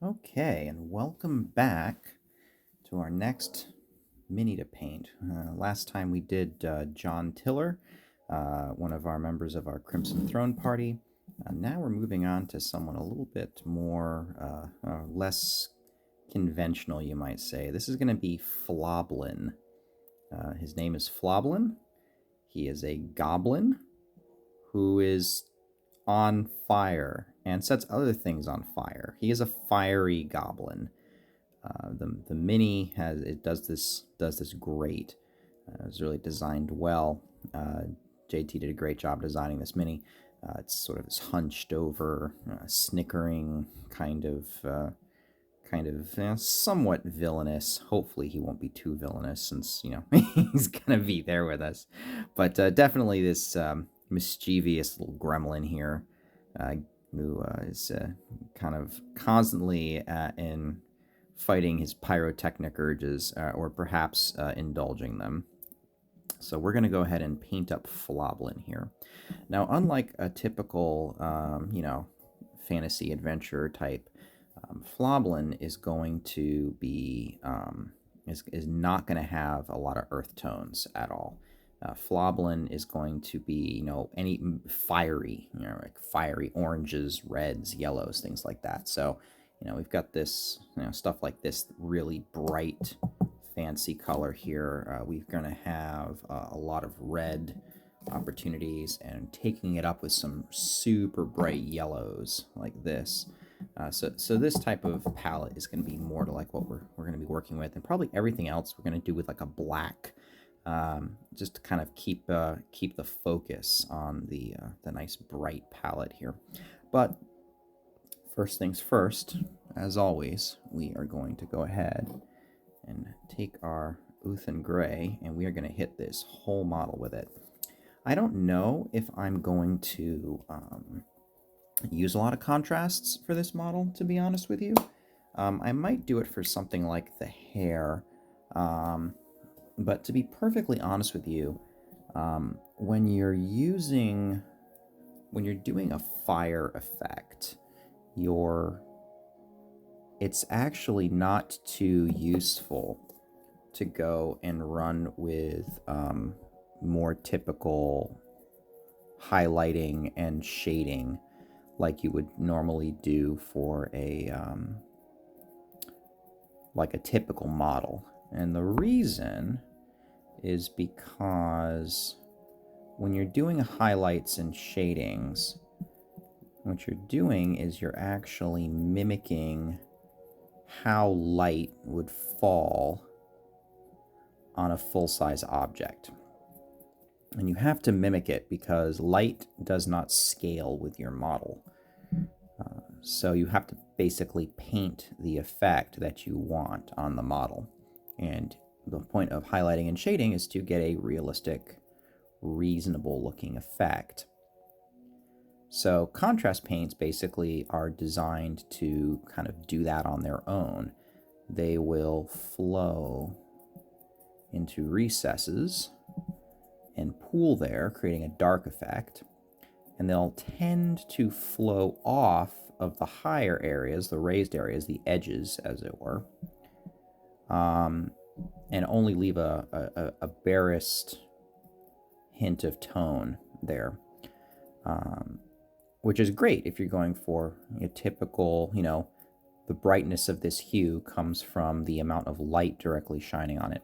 Okay, and welcome back to our next mini to paint. Last time we did John Tiller, one of our members of our Crimson Throne party. Now we're moving on to someone a little bit more, less conventional, you might say. This is going to be Floblin. His name is Floblin. He is a goblin who is on fire and sets other things on fire. He is a fiery goblin. The mini does this great. It's really designed well. JT did a great job designing this mini. It's sort of this hunched over, snickering kind of somewhat villainous. Hopefully, he won't be too villainous since he's gonna be there with us. But definitely this mischievous little gremlin here, who is kind of constantly in fighting his pyrotechnic urges, or perhaps indulging them. So we're going to go ahead and paint up Floblin here. Now, unlike a typical, fantasy adventure type, Floblin is going to be is not going to have a lot of earth tones at all. Floblin is going to be, any fiery, like fiery oranges, reds, yellows, things like that. So, we've got this, stuff like this really bright, fancy color here. We're going to have a lot of red opportunities and taking it up with some super bright yellows like this. So this type of palette is going to be more to like what we're going to be working with, and probably everything else we're going to do with like a black, just to kind of keep the focus on the nice bright palette here. But first things first, as always, we are going to go ahead and take our Uthen Gray, and we are going to hit this whole model with it. I don't know if I'm going to use a lot of contrasts for this model, to be honest with you. I might do it for something like the hair, but to be perfectly honest with you, when you're doing a fire effect, it's actually not too useful to go and run with more typical highlighting and shading like you would normally do for a typical model. And the reason is because when you're doing highlights and shadings, what you're doing is you're actually mimicking how light would fall on a full-size object. And you have to mimic it because light does not scale with your model. So you have to basically paint the effect that you want on the model. And the point of highlighting and shading is to get a realistic, reasonable looking effect. So contrast paints basically are designed to kind of do that on their own. They will flow into recesses and pool there, creating a dark effect. And they'll tend to flow off of the higher areas, the raised areas, the edges, as it were, and only leave a barest hint of tone there, which is great if you're going for a typical, the brightness of this hue comes from the amount of light directly shining on it.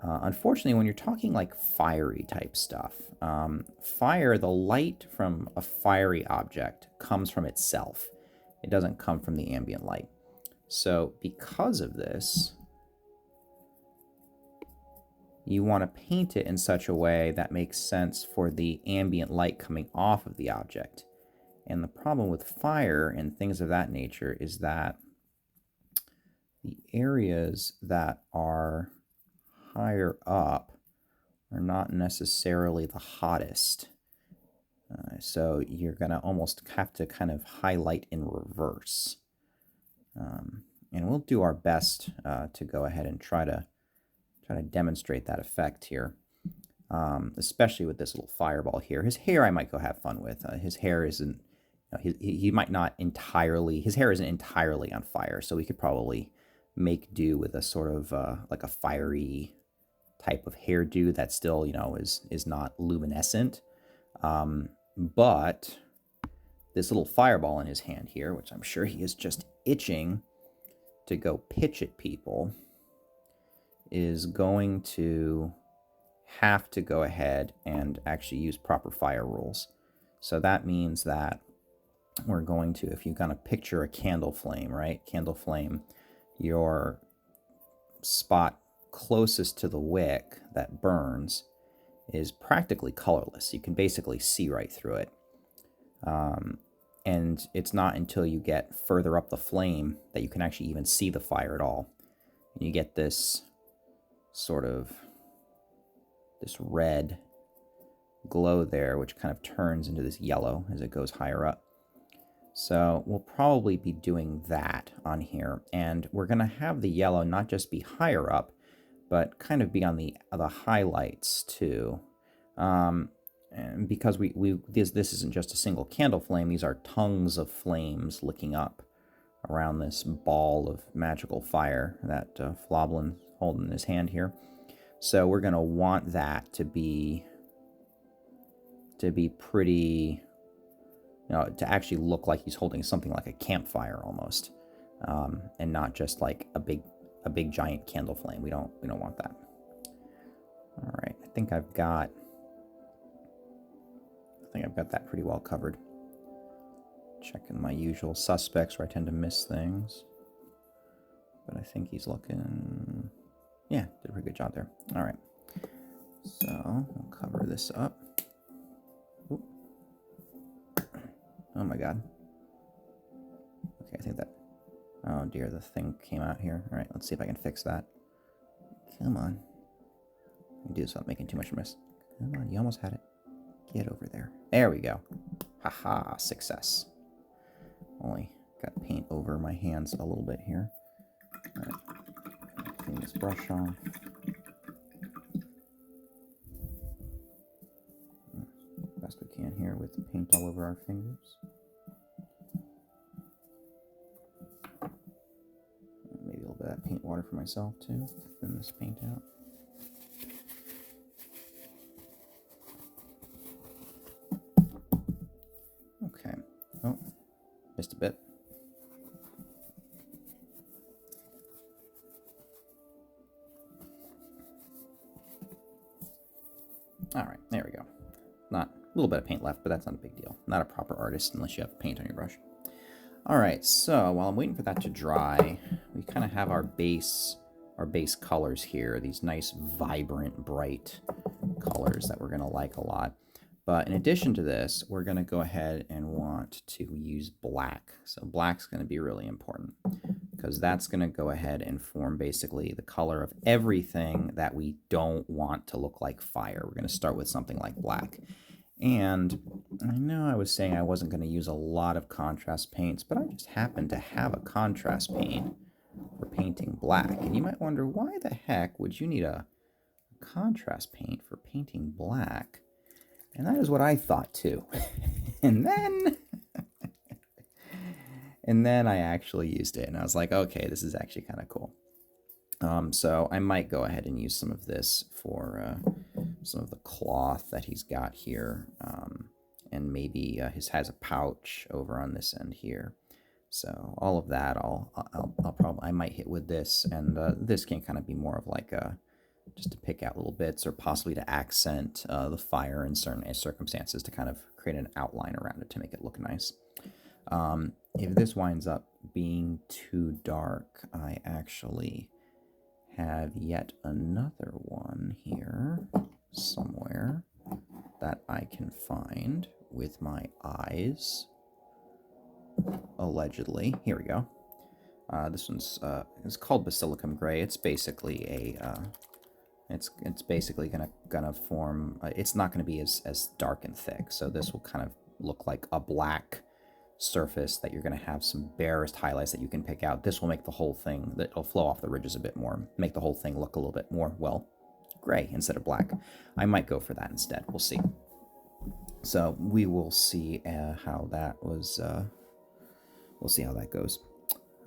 Unfortunately, when you're talking like fiery type stuff, the light from a fiery object comes from itself. It doesn't come from the ambient light. So because of this, you want to paint it in such a way that makes sense for the ambient light coming off of the object. And the problem with fire and things of that nature is that the areas that are higher up are not necessarily the hottest. So you're going to almost have to kind of highlight in reverse. And we'll do our best to go ahead and try to demonstrate that effect here, especially with this little fireball here. His hair I might go have fun with. His hair isn't he might not entirely, his hair isn't entirely on fire, so we could probably make do with a sort of like a fiery type of hairdo that still, is not luminescent. But this little fireball in his hand here, which I'm sure he is just itching to go pitch at people, is going to have to go ahead and actually use proper fire rules. So that means that we're going to, if you're going to picture a candle flame, right? Candle flame, your spot closest to the wick that burns is practically colorless. You can basically see right through it. And it's not until you get further up the flame that you can actually even see the fire at all. And you get this sort of, this red glow there, which kind of turns into this yellow as it goes higher up. So we'll probably be doing that on here. And we're going to have the yellow not just be higher up, but kind of be on the highlights too. And because this isn't just a single candle flame, these are tongues of flames licking up around this ball of magical fire that Floblin holding in his hand here. So we're going to want that to be pretty, to actually look like he's holding something like a campfire almost, and not just like a big giant candle flame. We don't want that. All right, I think I've got that pretty well covered. Checking my usual suspects where I tend to miss things, but I think he's looking, yeah, did a pretty good job there. All right, so we'll cover this up. Oop. Oh my god. Okay, I think that, oh dear, the thing came out here. All right, let's see if I can fix that. Come on. I can do this without making too much of a mess. Come on, you almost had it. Get over there. There we go. Haha, success. Only got paint over my hands a little bit here. All right, clean this brush off. Best we can here with the paint all over our fingers. Maybe a little bit of that paint water for myself too. Thin this paint out. Okay. Oh, missed a bit. All right, there we go. Not a little bit of paint left, but that's not a big deal. Not a proper artist unless you have paint on your brush. All right, so while I'm waiting for that to dry, we kind of have our base colors here. These nice, vibrant, bright colors that we're going to like a lot. But in addition to this, we're going to go ahead and want to use black. So black's going to be really important because that's going to go ahead and form basically the color of everything that we don't want to look like fire. We're going to start with something like black. And I know I was saying I wasn't going to use a lot of contrast paints, but I just happen to have a contrast paint for painting black. And you might wonder, why the heck would you need a contrast paint for painting black? And that is what I thought too. and then I actually used it, and I was like, okay, this is actually kind of cool. So I might go ahead and use some of this for some of the cloth that he's got here, and maybe his has a pouch over on this end here. So all of that, I might hit with this, and this can kind of be more of like a, just to pick out little bits or possibly to accent the fire in certain circumstances to kind of create an outline around it to make it look nice. If this winds up being too dark, I actually have yet another one here somewhere that I can find with my eyes, allegedly. Here we go. This one's it's called Basilicum Gray. It's basically a it's basically gonna form. It's not gonna be as dark and thick. So this will kind of look like a black surface that you're gonna have some barest highlights that you can pick out. This will make the whole thing, that it'll flow off the ridges a bit more, make the whole thing look a little bit more, well, gray instead of black. I might go for that instead. We'll see. So we will see how that was. We'll see how that goes.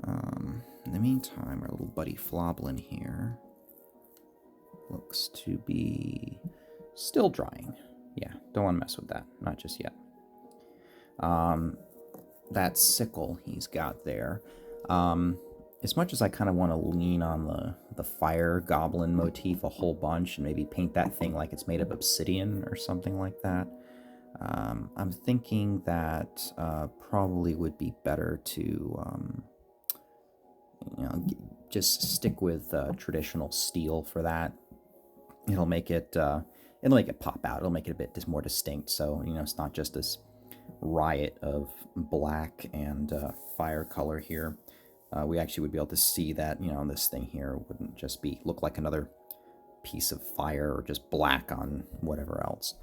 In the meantime, our little buddy Floblin here looks to be still drying. Yeah, don't want to mess with that. Not just yet. That sickle he's got there. As much as I kind of want to lean on the fire goblin motif a whole bunch and maybe paint that thing like it's made of obsidian or something like that, I'm thinking that probably would be better to just stick with traditional steel for that. It'll make it pop out. It'll make it a bit more distinct. So it's not just this riot of black and fire color here. We actually would be able to see that this thing here wouldn't just look like another piece of fire or just black on whatever else.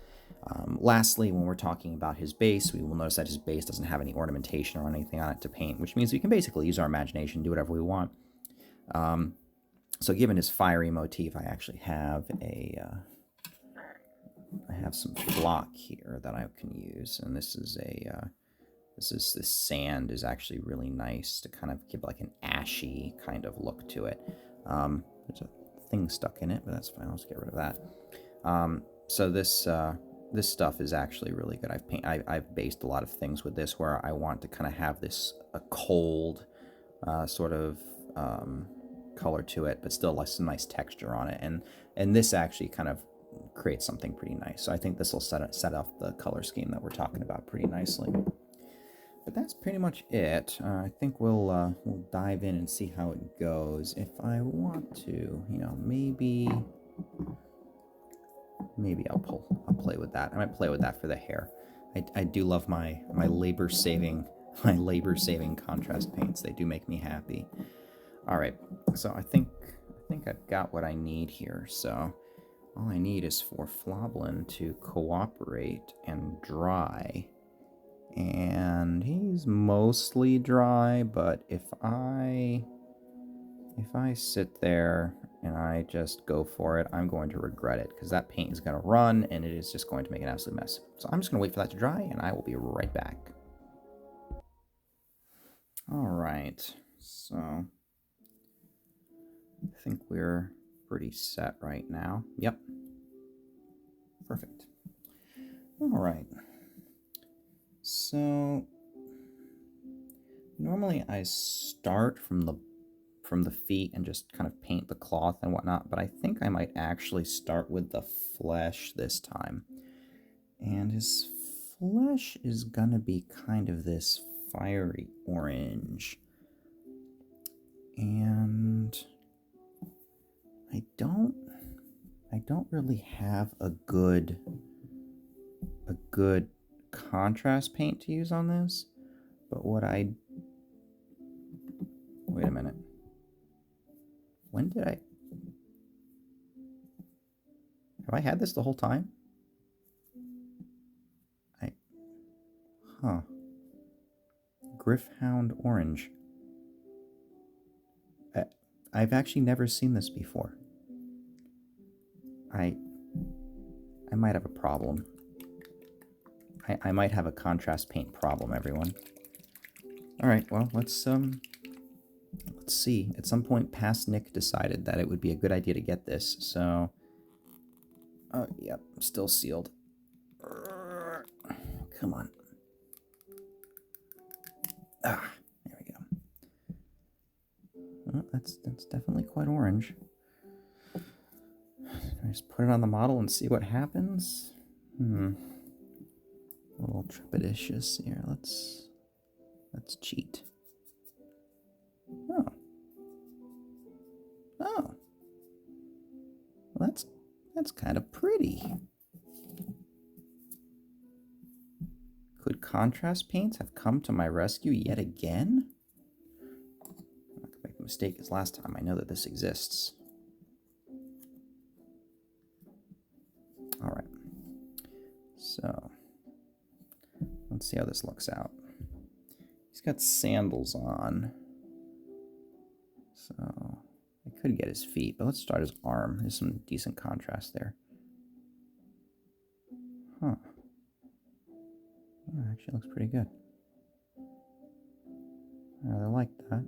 Lastly, when we're talking about his base, we will notice that his base doesn't have any ornamentation or anything on it to paint, which means we can basically use our imagination, do whatever we want. So given his fiery motif, I actually have I have some block here that I can use, and this sand is actually really nice to kind of give like an ashy kind of look to it. There's a thing stuck in it, but that's fine. I'll just get rid of that. So this stuff is actually really good. I've based a lot of things with this where I want to kind of have a cold sort of color to it, but still some nice texture on it. And this actually kind of creates something pretty nice. So I think this will set off the color scheme that we're talking about pretty nicely. But that's pretty much it. I think we'll dive in and see how it goes. If I want to, maybe I'll play with that. I might play with that for the hair. I do love my labor saving contrast paints. They do make me happy. All right, so I think I've got what I need here. So all I need is for Floblin to cooperate and dry. And he's mostly dry, but if I sit there and I just go for it, I'm going to regret it because that paint is going to run and it is just going to make an absolute mess. So I'm just going to wait for that to dry and I will be right back. All right, so I think we're pretty set right now. Yep. Perfect. All right. So normally I start from the feet and just kind of paint the cloth and whatnot, but I think I might actually start with the flesh this time. And his flesh is gonna be kind of this fiery orange. And I don't really have a good contrast paint to use on this, but wait a minute. When did have I had this the whole time? Griffhound orange. I've actually never seen this before. I might have a problem. I might have a contrast paint problem, everyone. All right, well, let's see. At some point, past Nick decided that it would be a good idea to get this, so... Oh, yep, still sealed. Come on. There we go. Well, that's definitely quite orange. I just put it on the model and see what happens? A little trepidatious here. Let's cheat. Oh. Well, that's kind of pretty. Could contrast paints have come to my rescue yet again? I'm not gonna make the mistake as last time. I know that this exists. All right. So let's see how this looks out. He's got sandals on, so I could get his feet, but let's start his arm. There's some decent contrast there. Huh. Yeah, actually looks pretty good. I rather like that.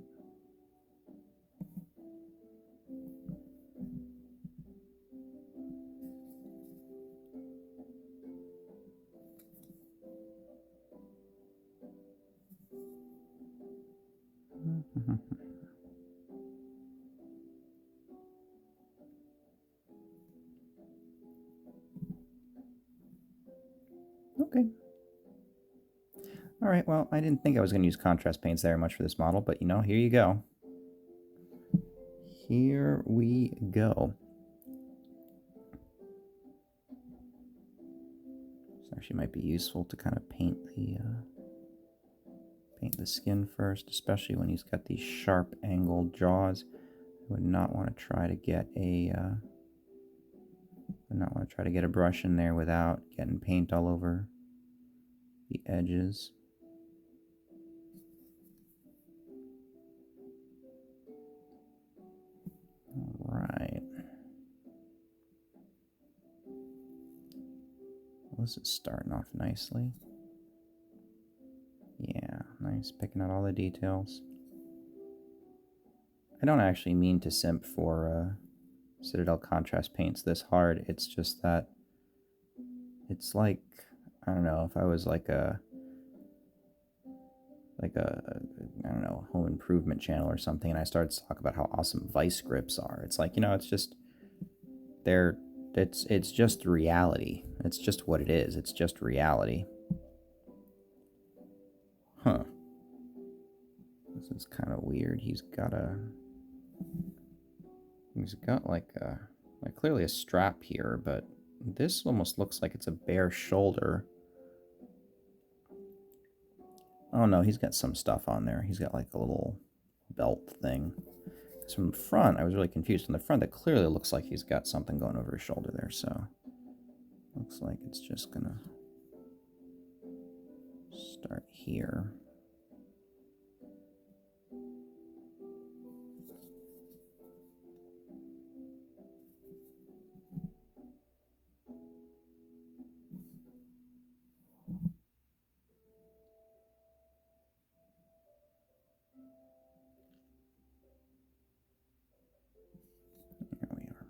Okay. All right, well, I didn't think I was going to use contrast paints very much for this model, but, here you go. Here we go. This actually might be useful to kind of paint the skin first, especially when he's got these sharp angled jaws. I would not want to try to get a brush in there without getting paint all over the edges. All right. Well, this is starting off nicely. Yeah, nice, picking out all the details. I don't actually mean to simp for Citadel contrast paints this hard. It's just that it's like, I don't know, if I was like a I don't know, home improvement channel or something, and I started to talk about how awesome vice grips are. It's like, it's just it's just reality. It's just what it is. It's just reality. Huh. This is kind of weird. He's got like clearly a strap here, but this almost looks like it's a bare shoulder. Oh no, he's got some stuff on there. He's got like a little belt thing. Because from the front, I was really confused. From the front, that clearly looks like he's got something going over his shoulder there, so looks like it's just gonna start here. There we are.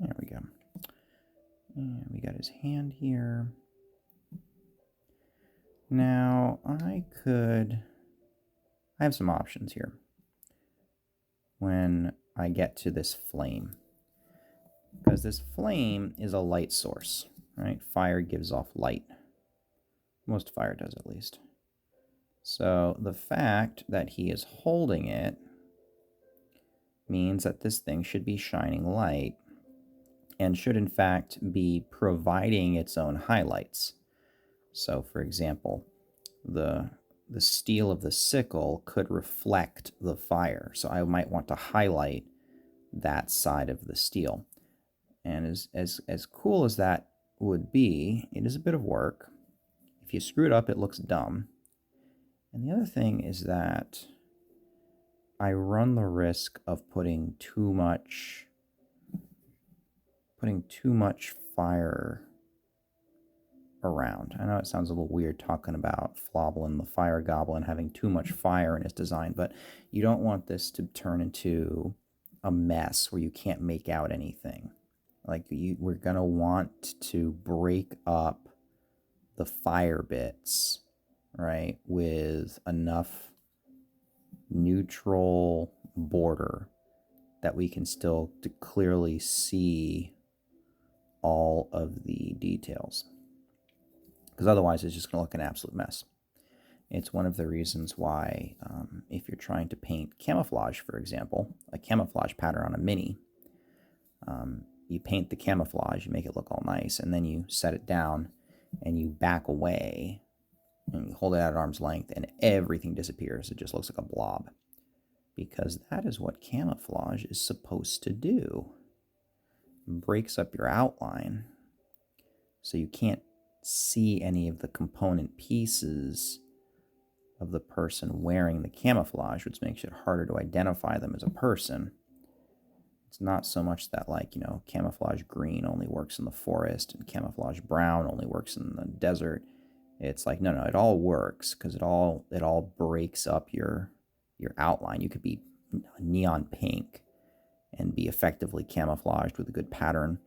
There we go. And we got his hand here. Now, I have some options here when I get to this flame. Because this flame is a light source, right? Fire gives off light. Most fire does, at least. So the fact that he is holding it means that this thing should be shining light and should, in fact, be providing its own highlights. So, for example, the steel of the sickle could reflect the fire. So I might want to highlight that side of the steel. And as cool as that would be, it is a bit of work. If you screw it up, it looks dumb. And the other thing is that I run the risk of putting too much fire around. I know it sounds a little weird talking about Floblin, the fire goblin, having too much fire in his design, but you don't want this to turn into a mess where you can't make out anything. Like, we're going to want to break up the fire bits, right, with enough neutral border that we can still clearly see all of the details. Because otherwise it's just going to look an absolute mess. It's one of the reasons why, if you're trying to paint camouflage, for example, a camouflage pattern on a mini, you paint the camouflage, you make it look all nice, and then you set it down and you back away and you hold it at arm's length and everything disappears. It just looks like a blob. Because that is what camouflage is supposed to do. It breaks up your outline so you can't see any of the component pieces of the person wearing the camouflage, which makes it harder to identify them as a person. It's not so much that, like, you know, camouflage green only works in the forest and camouflage brown only works in the desert. It's like, no, it all works because it all breaks up your outline. You could be neon pink and be effectively camouflaged with a good pattern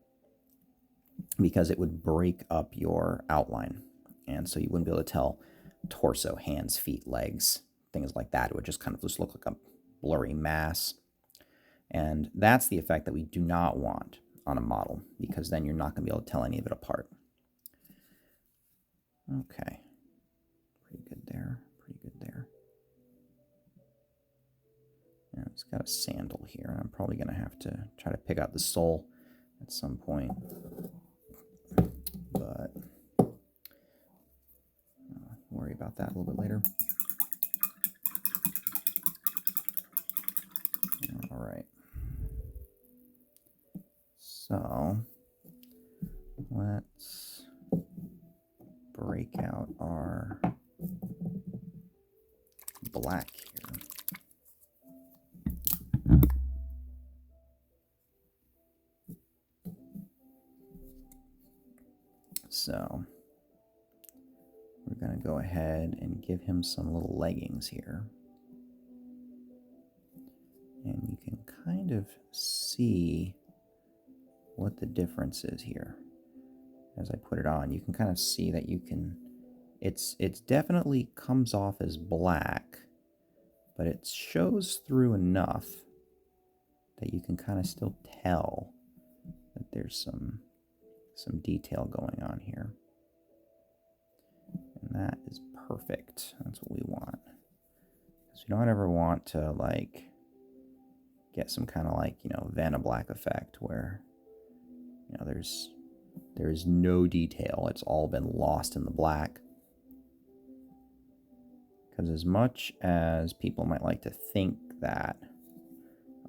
because it would break up your outline. And so you wouldn't be able to tell torso, hands, feet, legs, things like that. It would just kind of just look like a blurry mass. And that's the effect that we do not want on a model, because then you're not going to be able to tell any of it apart. Okay. Pretty good there. Pretty good there. Yeah, it's got a sandal here, and I'm probably going to have to try to pick out the sole at some point. But worry about that a little bit later. All right. So let's break out our black here. So we're going to go ahead and give him some little leggings here. And you can kind of see what the difference is here. As I put it on, you can kind of see that you can, it's definitely comes off as black, but it shows through enough that you can kind of still tell that there's some detail going on here. And that is perfect. That's what we want. Because we don't ever want to, like, get some kind of, like, you know, Vanna Black effect where, you know, there's no detail. It's all been lost in the black. Because as much as people might like to think that,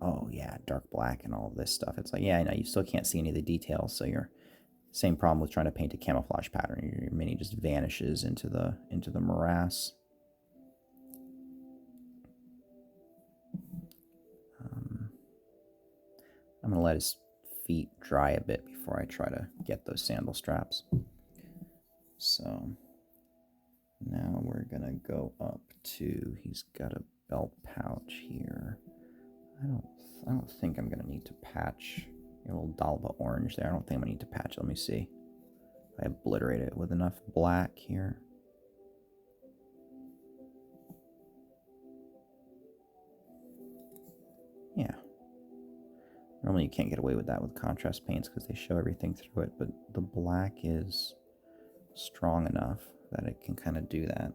oh yeah, dark black and all of this stuff, it's like, yeah, I know, you still can't see any of the details. So you're same problem with trying to paint a camouflage pattern. Your mini just vanishes into the morass. I'm going to let his feet dry a bit before I try to get those sandal straps. So now we're going to go up to, he's got a belt pouch here. I don't think I'm going to need to patch a little Dalba orange there. I don't think I'm going to need to patch it. Let me see. I obliterate it with enough black here. Yeah. Normally you can't get away with that with contrast paints because they show everything through it, but the black is strong enough that it can kind of do that.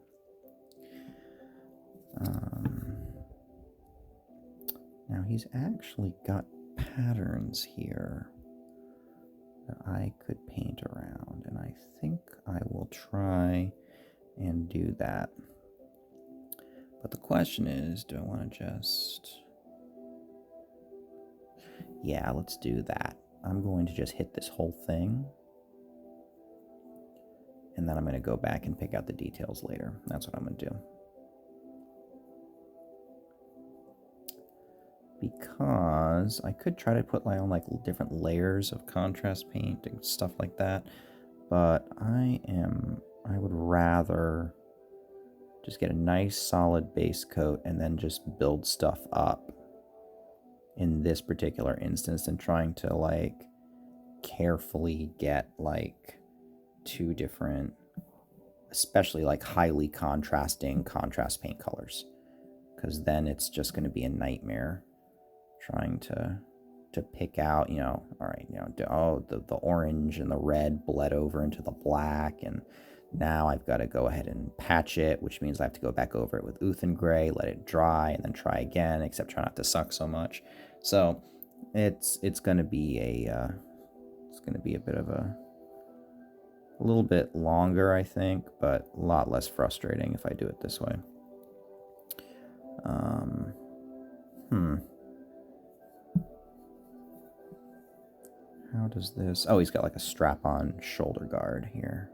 Now he's actually got patterns here that I could paint around, and I think I will try and do that. But the question is, do I want to just... Yeah, let's do that. I'm going to just hit this whole thing, and then I'm going to go back and pick out the details later. That's what I'm going to do. Because I could try to put my own, like, different layers of contrast paint and stuff like that, but I would rather just get a nice solid base coat and then just build stuff up in this particular instance than trying to, like, carefully get, like, two different, especially, like, highly contrasting contrast paint colors, because then it's just going to be a nightmare trying to pick out, you know, all right, you know, the orange and the red bled over into the black, and now I've got to go ahead and patch it, which means I have to go back over it with Uthen Gray, let it dry, and then try again, except try not to suck so much. So it's going to be a bit of a little bit longer, I think, but a lot less frustrating if I do it this way. How does this... Oh, he's got like a strap-on shoulder guard here.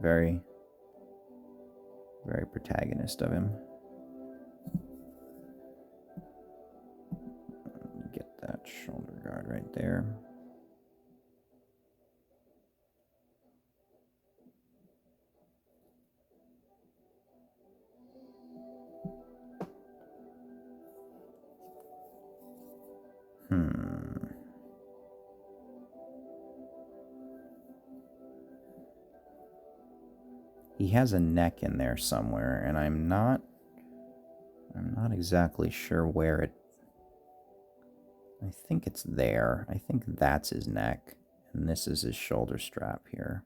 Very, very protagonist of him. shoulder guard right there. He has a neck in there somewhere, and I'm not exactly sure where it... I think it's there. I think that's his neck, and this is his shoulder strap here.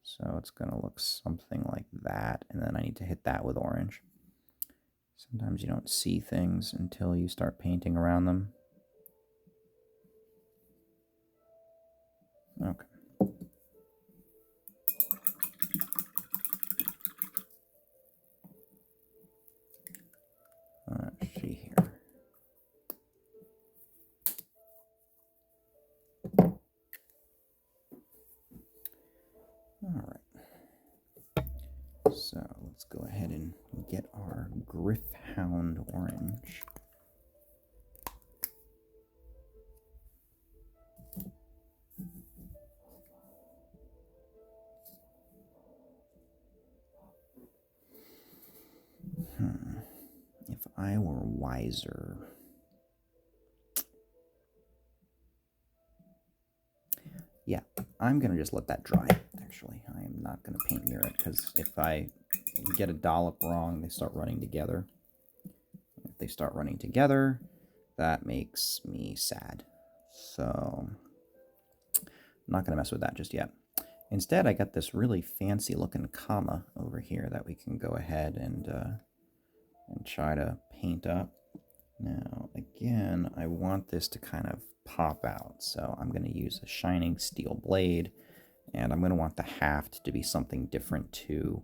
So it's going to look something like that, and then I need to hit that with orange. Sometimes you don't see things until you start painting around them. Okay. Let's see here. All right. So let's go ahead and get our Griffhound orange. If I were wiser... Yeah, I'm going to just let that dry, actually. I am not going to paint near it, because if I get a dollop wrong, they start running together. If they start running together, that makes me sad. So, I'm not going to mess with that just yet. Instead, I got this really fancy looking comma over here that we can go ahead and try to paint up. Now, again, I want this to kind of pop out, so I'm going to use a shining steel blade, and I'm going to want the haft to be something different too.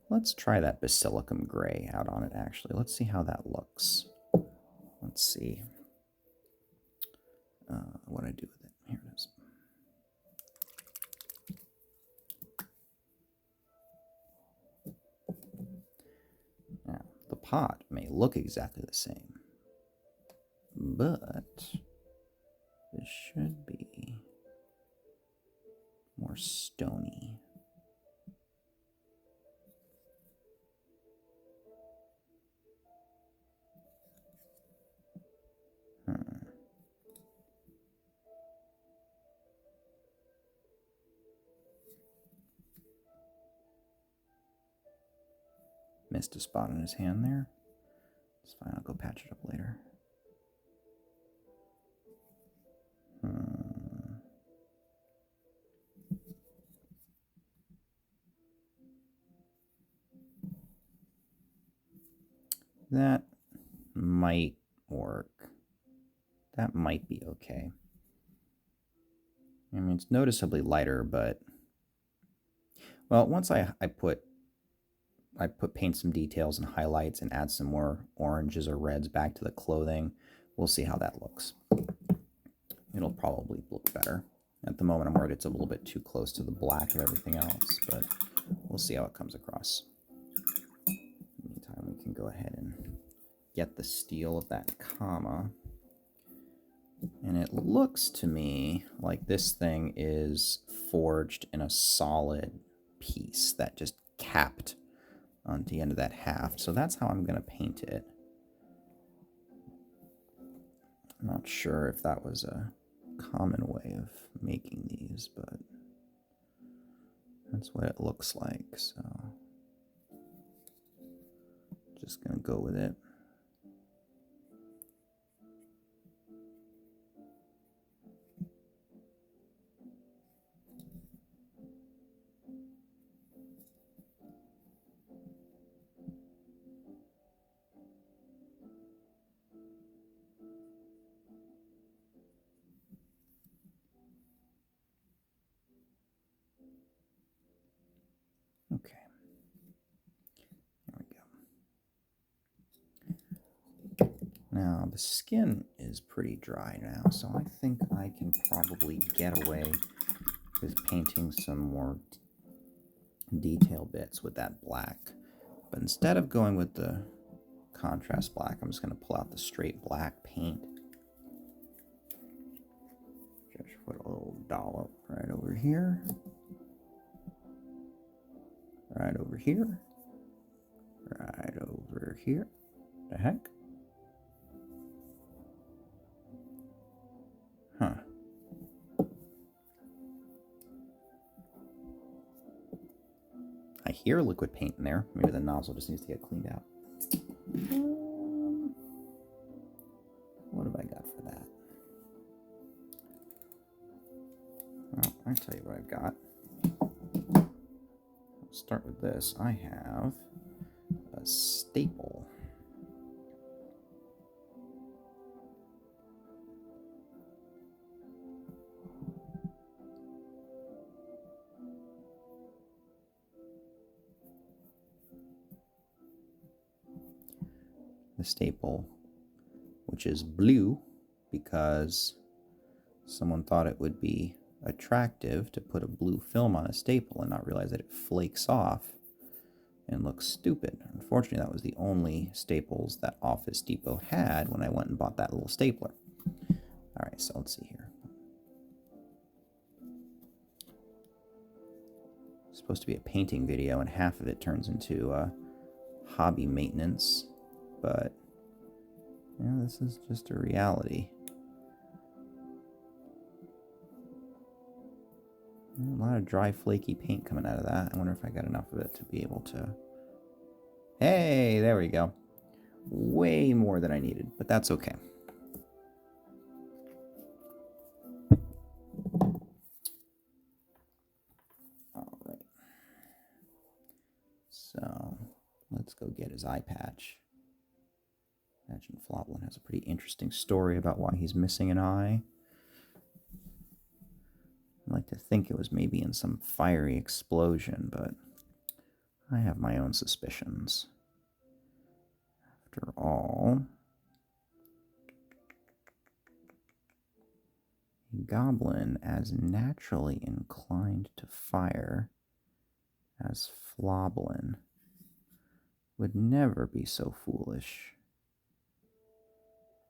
Let's try that basilicum gray out on it, actually. Let's see how that looks. Let's see what I do with it. Here it is. Now, the pot may look exactly the same, but this should be more stony. Missed a spot on his hand there. It's fine, I'll go patch it up later. That might work. That might be okay. I mean, it's noticeably lighter, but... Well, once I paint some details and highlights and add some more oranges or reds back to the clothing, we'll see how that looks. It'll probably look better. At the moment, I'm worried it's a little bit too close to the black of everything else, but we'll see how it comes across. In the meantime, we can go ahead and get the steel of that comma. And it looks to me like this thing is forged in a solid piece that just capped on the end of that haft. So that's how I'm going to paint it. I'm not sure if that was a common way of making these, but that's what it looks like. So just going to go with it. Okay, there we go. Now, the skin is pretty dry now, so I think I can probably get away with painting some more detail bits with that black. But instead of going with the contrast black. I'm just going to pull out the straight black paint. Just put a little dollop right over here. Right over here. Right over here. The heck? Huh. I hear liquid paint in there. Maybe the nozzle just needs to get cleaned out. What have I got for that? Well, I'll tell you what I've got. I'll start with this. I have a staple. The staple, which is blue because someone thought it would be attractive to put a blue film on a staple and not realize that it flakes off and looks stupid. Unfortunately, that was the only staples that Office Depot had when I went and bought that little stapler. All right, so let's see here. It's supposed to be a painting video, and half of it turns into hobby maintenance. But yeah, this is just a reality. A lot of dry, flaky paint coming out of that. I wonder if I got enough of it to be able to... Hey, there we go. Way more than I needed, but that's okay. All right. So, let's go get his eye patch. I imagine Floblin has a pretty interesting story about why he's missing an eye. I'd like to think it was maybe in some fiery explosion, but I have my own suspicions. After all, a goblin as naturally inclined to fire as Floblin would never be so foolish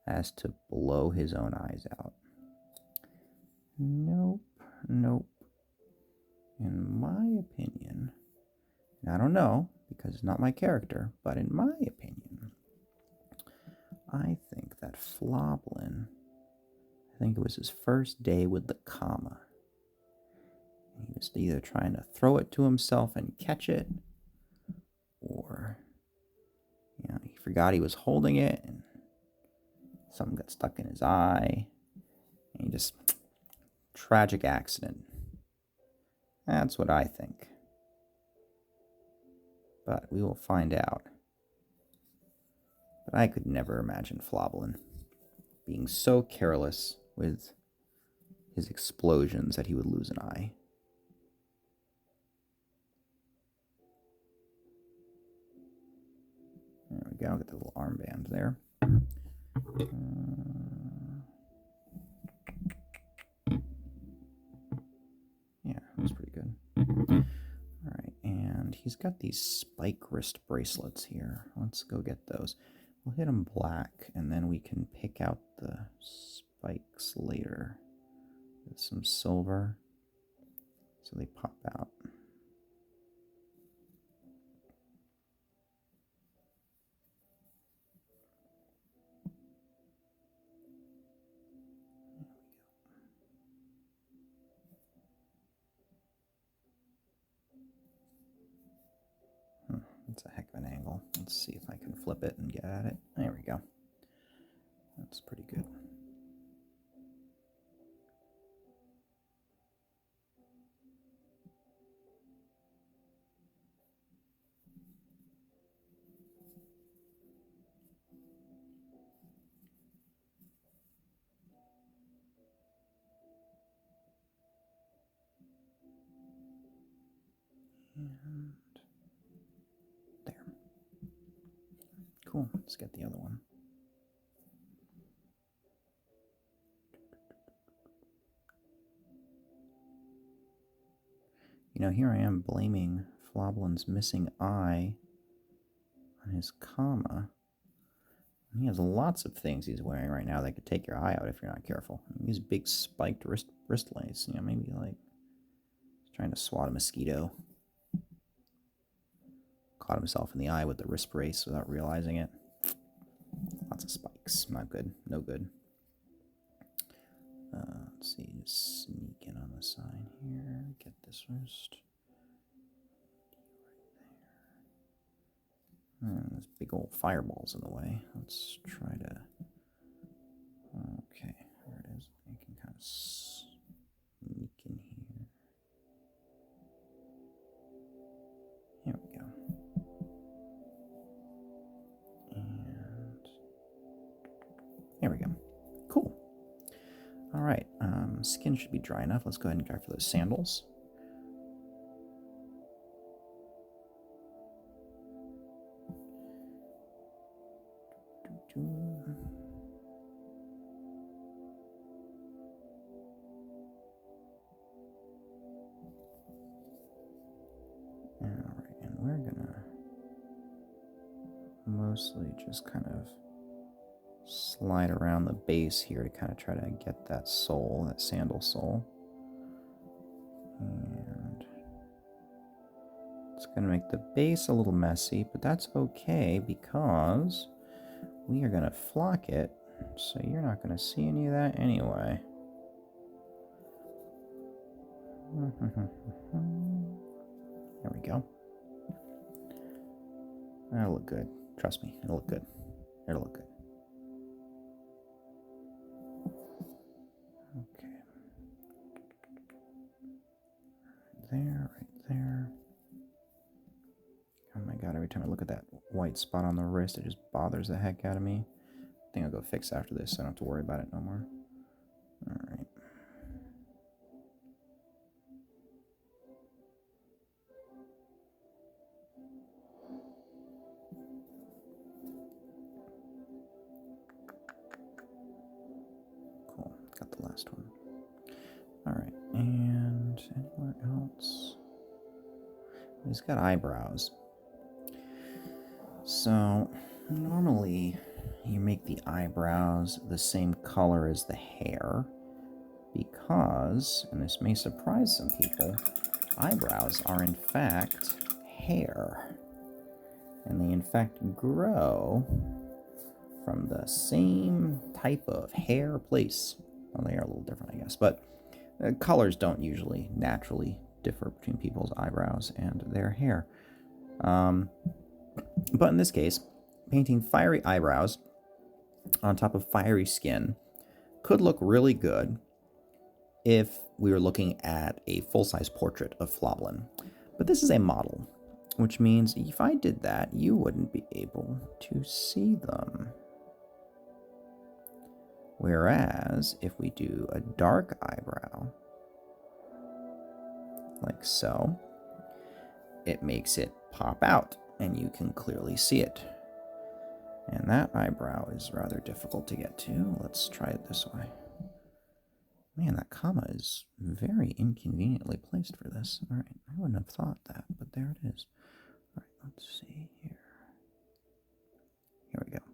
as to blow his own eyes out. Nope, nope. In my opinion, I don't know, because it's not my character, but in my opinion, I think that Floblin, I think it was his first day with the comma. He was either trying to throw it to himself and catch it, or, you know, he forgot he was holding it, and something got stuck in his eye, and he just, tragic accident. That's what I think. But we will find out. But I could never imagine Floblin being so careless with his explosions that he would lose an eye. There we go, get the little armband there. Yeah, that's pretty good. Alright, and he's got these spike wrist bracelets here. Let's go get those. We'll hit them black, and then we can pick out the spikes later with some silver so they pop out. That's a heck of an angle. Let's see if I can flip it and get at it. There we go. That's pretty good. And there. Cool. Let's get the other one. You know, here I am blaming Floblin's missing eye on his comma, He has lots of things he's wearing right now that could take your eye out if you're not careful. These big spiked wristlays, you know, maybe like trying to swat a mosquito. Caught himself in the eye with the wrist brace without realizing it. Lots of spikes. Not good. No good. Let's see. Just sneak in on the side here. Get this wrist. There's big old fireballs in the way. Let's try to... Okay, there it is. I can kind of sneak in here. Here we go. And there we go. Cool. All right, skin should be dry enough. Let's go ahead and try for those sandals. Alright, and we're gonna mostly just kind of slide around the base here to kind of try to get that sole, that sandal sole. And it's gonna make the base a little messy, but that's okay because we are gonna flock it, so you're not gonna see any of that anyway. There we go. That'll look good. Trust me, it'll look good. It'll look good. Okay. Right there. Oh my god, every time I look at that white spot on the wrist, it just bothers the heck out of me. I think I'll go fix after this, so I don't have to worry about it no more. Alright. Cool, got the last one. Alright, and anywhere else? He's got eyebrows. So, normally you make the eyebrows the same color as the hair because, and this may surprise some people, eyebrows are in fact hair. And they in fact grow from the same type of hair place. Well, they are a little different, I guess, but colors don't usually naturally differ between people's eyebrows and their hair. But in this case, painting fiery eyebrows on top of fiery skin could look really good if we were looking at a full-size portrait of Floblin. But this is a model, which means if I did that, you wouldn't be able to see them. Whereas, if we do a dark eyebrow, like so, it makes it pop out, and you can clearly see it. And that eyebrow is rather difficult to get to. Let's try it this way. Man, that comma is very inconveniently placed for this. All right, I wouldn't have thought that, but there it is. All right, let's see here. Here we go.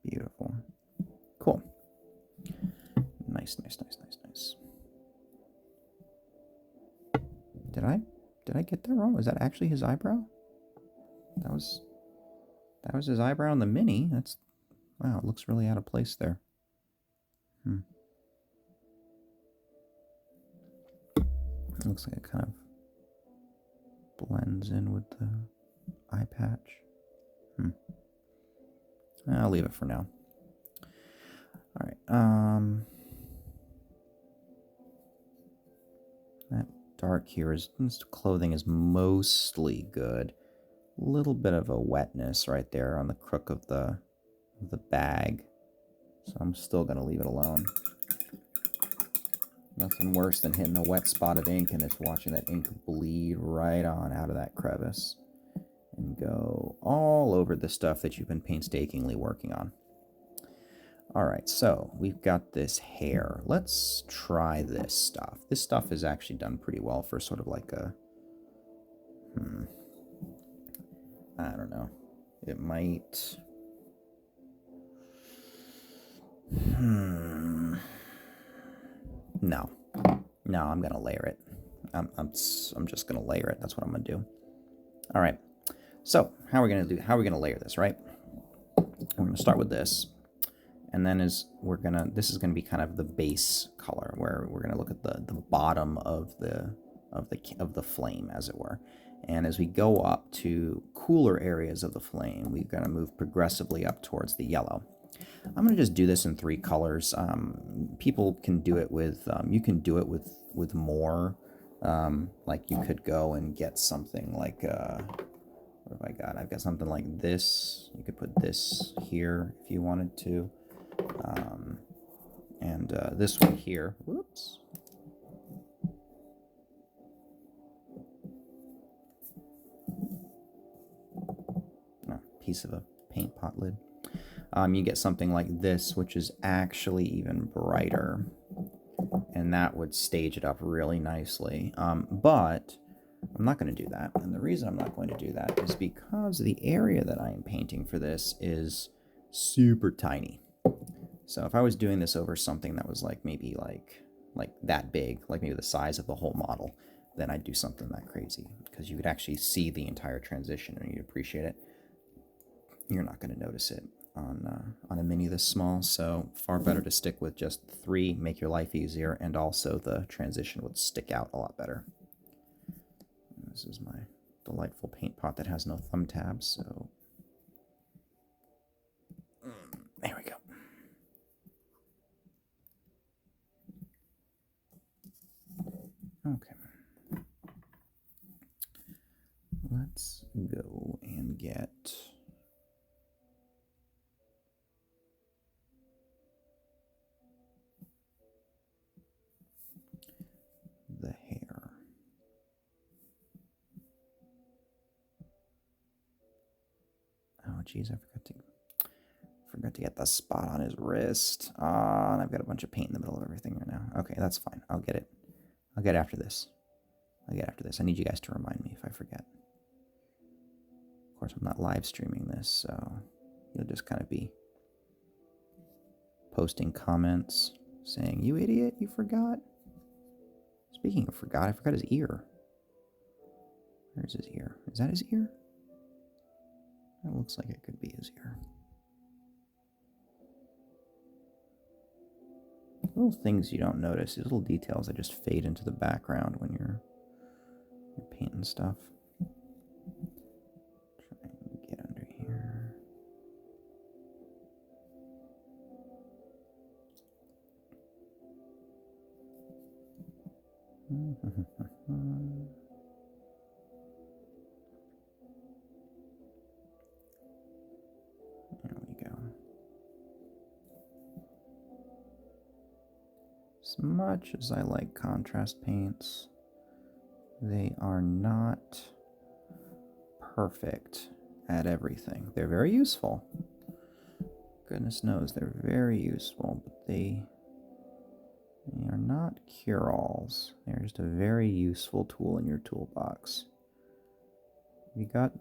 Beautiful. Cool. Nice. Did I get that wrong? Was that actually his eyebrow? That was his eyebrow in the mini. That's, wow, it looks really out of place there. It looks like it kind of blends in with the eye patch. I'll leave it for now. All right. That dark here is, this clothing is mostly good. A little bit of a wetness right there on the crook of the bag, so I'm still gonna leave it alone. Nothing worse than hitting a wet spot of ink and just watching that ink bleed right on out of that crevice and go all over the stuff that you've been painstakingly working on. Alright, so we've got this hair. Let's try this stuff. This stuff is actually done pretty well for sort of like a I don't know. It might... No. No, I'm going to layer it. I'm just going to layer it. That's what I'm going to do. All right. So, how are we going to layer this, right? We're going to start with this. And then this is going to be kind of the base color, where we're going to look at the bottom of the flame, as it were. And as we go up to cooler areas of the flame, we're going to move progressively up towards the yellow. I'm going to just do this in 3 colors. People can do it with, you can do it with more. Like you could go and get something like, what have I got? I've got something like this. You could put this here if you wanted to. And this one here, whoops. Oh, piece of a paint pot lid. You get something like this, which is actually even brighter, and that would stage it up really nicely. But I'm not going to do that, and the reason I'm not going to do that is because the area that I am painting for this is super tiny. So if I was doing this over something that was like maybe like that big, like maybe the size of the whole model, then I'd do something that crazy, because you could actually see the entire transition and you'd appreciate it. You're not going to notice it on a mini this small, so far better to stick with just 3, make your life easier, and also the transition would stick out a lot better. This is my delightful paint pot that has no thumb tabs, so there we go. Okay. Let's go and get the hair. Oh, geez, I forgot to get the spot on his wrist. And I've got a bunch of paint in the middle of everything right now. Okay, that's fine. I'll get it. I'll get after this. I need you guys to remind me if I forget. Of course, I'm not live streaming this, so you'll just kind of be posting comments saying, "You idiot, you forgot." Speaking of forgot, I forgot his ear. Where's his ear? Is that his ear? That looks like it could be his ear. Little things you don't notice, these little details that just fade into the background when you're painting stuff. Try and get under here. There we go. As much as I like contrast paints, they are not perfect at everything. They're very useful. Goodness knows they're very useful, but they are not cure-alls. They're just a very useful tool in your toolbox. You've got,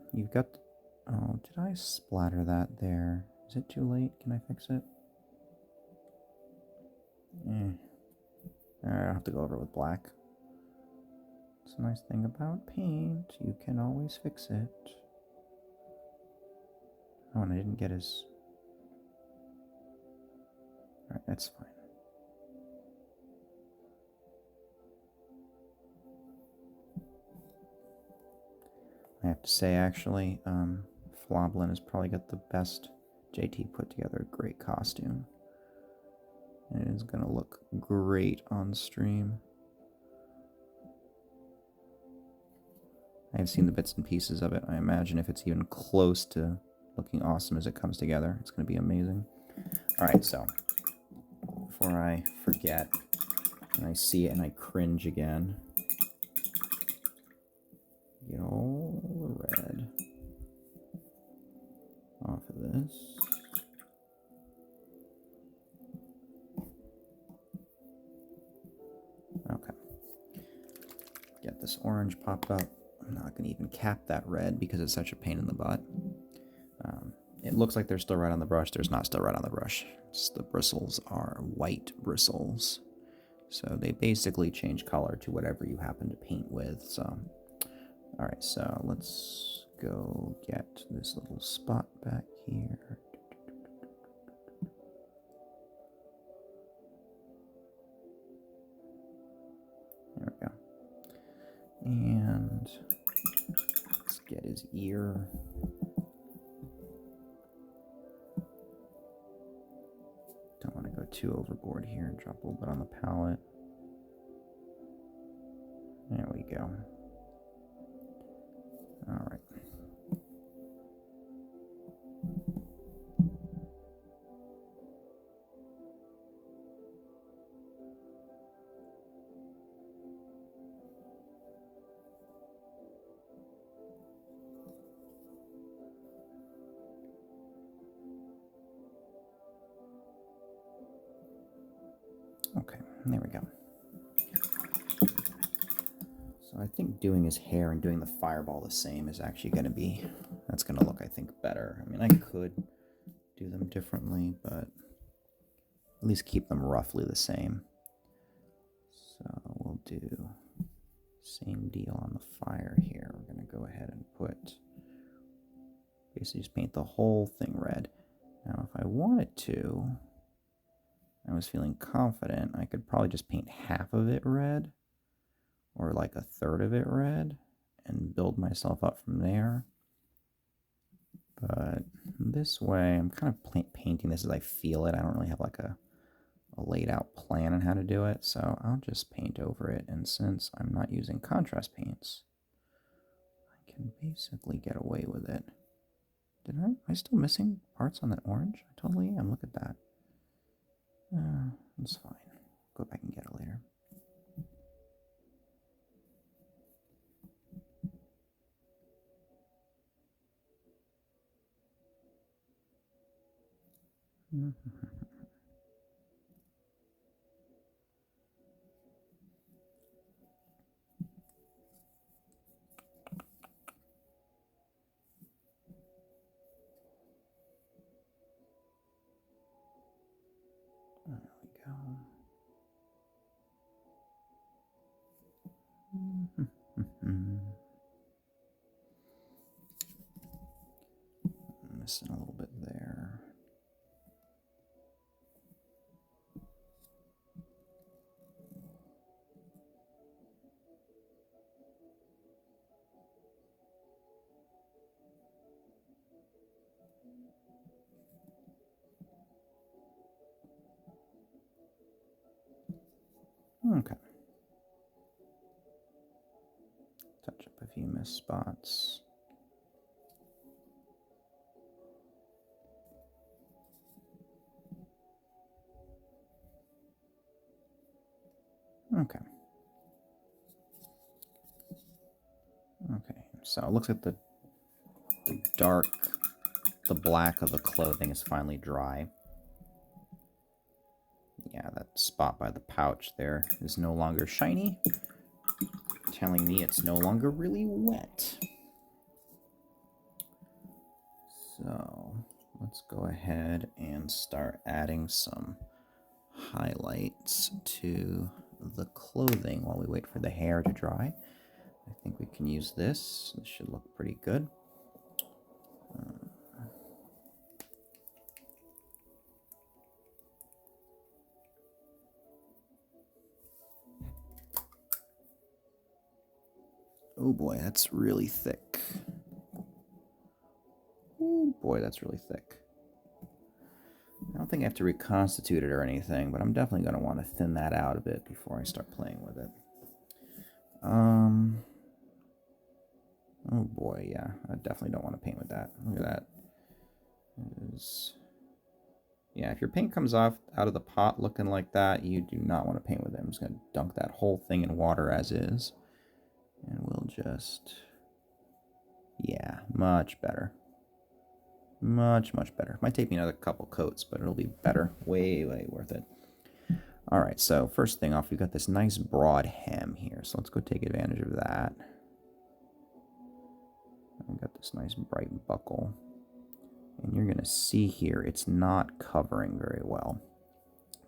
oh, did I splatter that there? Is it too late? Can I fix it? I have to go over it with black. It's a nice thing about paint. You can always fix it. Oh, and I didn't get his... Alright, that's fine. I have to say, actually, Floblin has probably got the best JT put together a great costume. And it is going to look great on stream. I have seen the bits and pieces of it. I imagine if it's even close to looking awesome as it comes together, it's going to be amazing. Alright, so before I forget and I see it and I cringe again, get all the red off of this. Okay. Get this orange popped up. I'm not going to even cap that red because it's such a pain in the butt. It looks like they're still red on the brush. There's not still red on the brush. The bristles are white bristles. So they basically change color to whatever you happen to paint with. So, all right, so let's go get this little spot back here. There we go. And let's get his ear. Don't want to go too overboard here and drop a little bit on the palette. There we go. All right. Okay, there we go. So I think doing his hair and doing the fireball the same is actually going to be, that's going to look, I think, better. I mean, I could do them differently, but at least keep them roughly the same. So we'll do same deal on the fire here. We're going to go ahead and put, basically just paint the whole thing red. Now, if I wanted to, I was feeling confident, I could probably just paint half of it red, or like a third of it red, and build myself up from there. But this way, I'm kind of painting this as I feel it. I don't really have like a laid out plan on how to do it, so I'll just paint over it. And since I'm not using contrast paints, I can basically get away with it. Am I still missing parts on that orange? I totally am. Look at that. It's fine. Go back and get it later. There we go. Missing a little bit there. Okay. Touch up a few missed spots. Okay. Okay, so it looks like the black of the clothing is finally dry. Yeah, that spot by the pouch there is no longer shiny, telling me it's no longer really wet. So let's go ahead and start adding some highlights to the clothing while we wait for the hair to dry. I think we can use this. This should look pretty good. Oh boy, that's really thick. Oh boy, that's really thick. I don't think I have to reconstitute it or anything, but I'm definitely going to want to thin that out a bit before I start playing with it. Oh boy, yeah, I definitely don't want to paint with that. Look at that. Yeah, if your paint comes off out of the pot looking like that, you do not want to paint with it. I'm just going to dunk that whole thing in water as is. And we'll just... Yeah, much better. Much, much better. Might take me another couple coats, but it'll be better. Way, way worth it. Alright, so first thing off, we've got this nice broad hem here. So let's go take advantage of that. I got this nice bright buckle. And you're going to see here, it's not covering very well.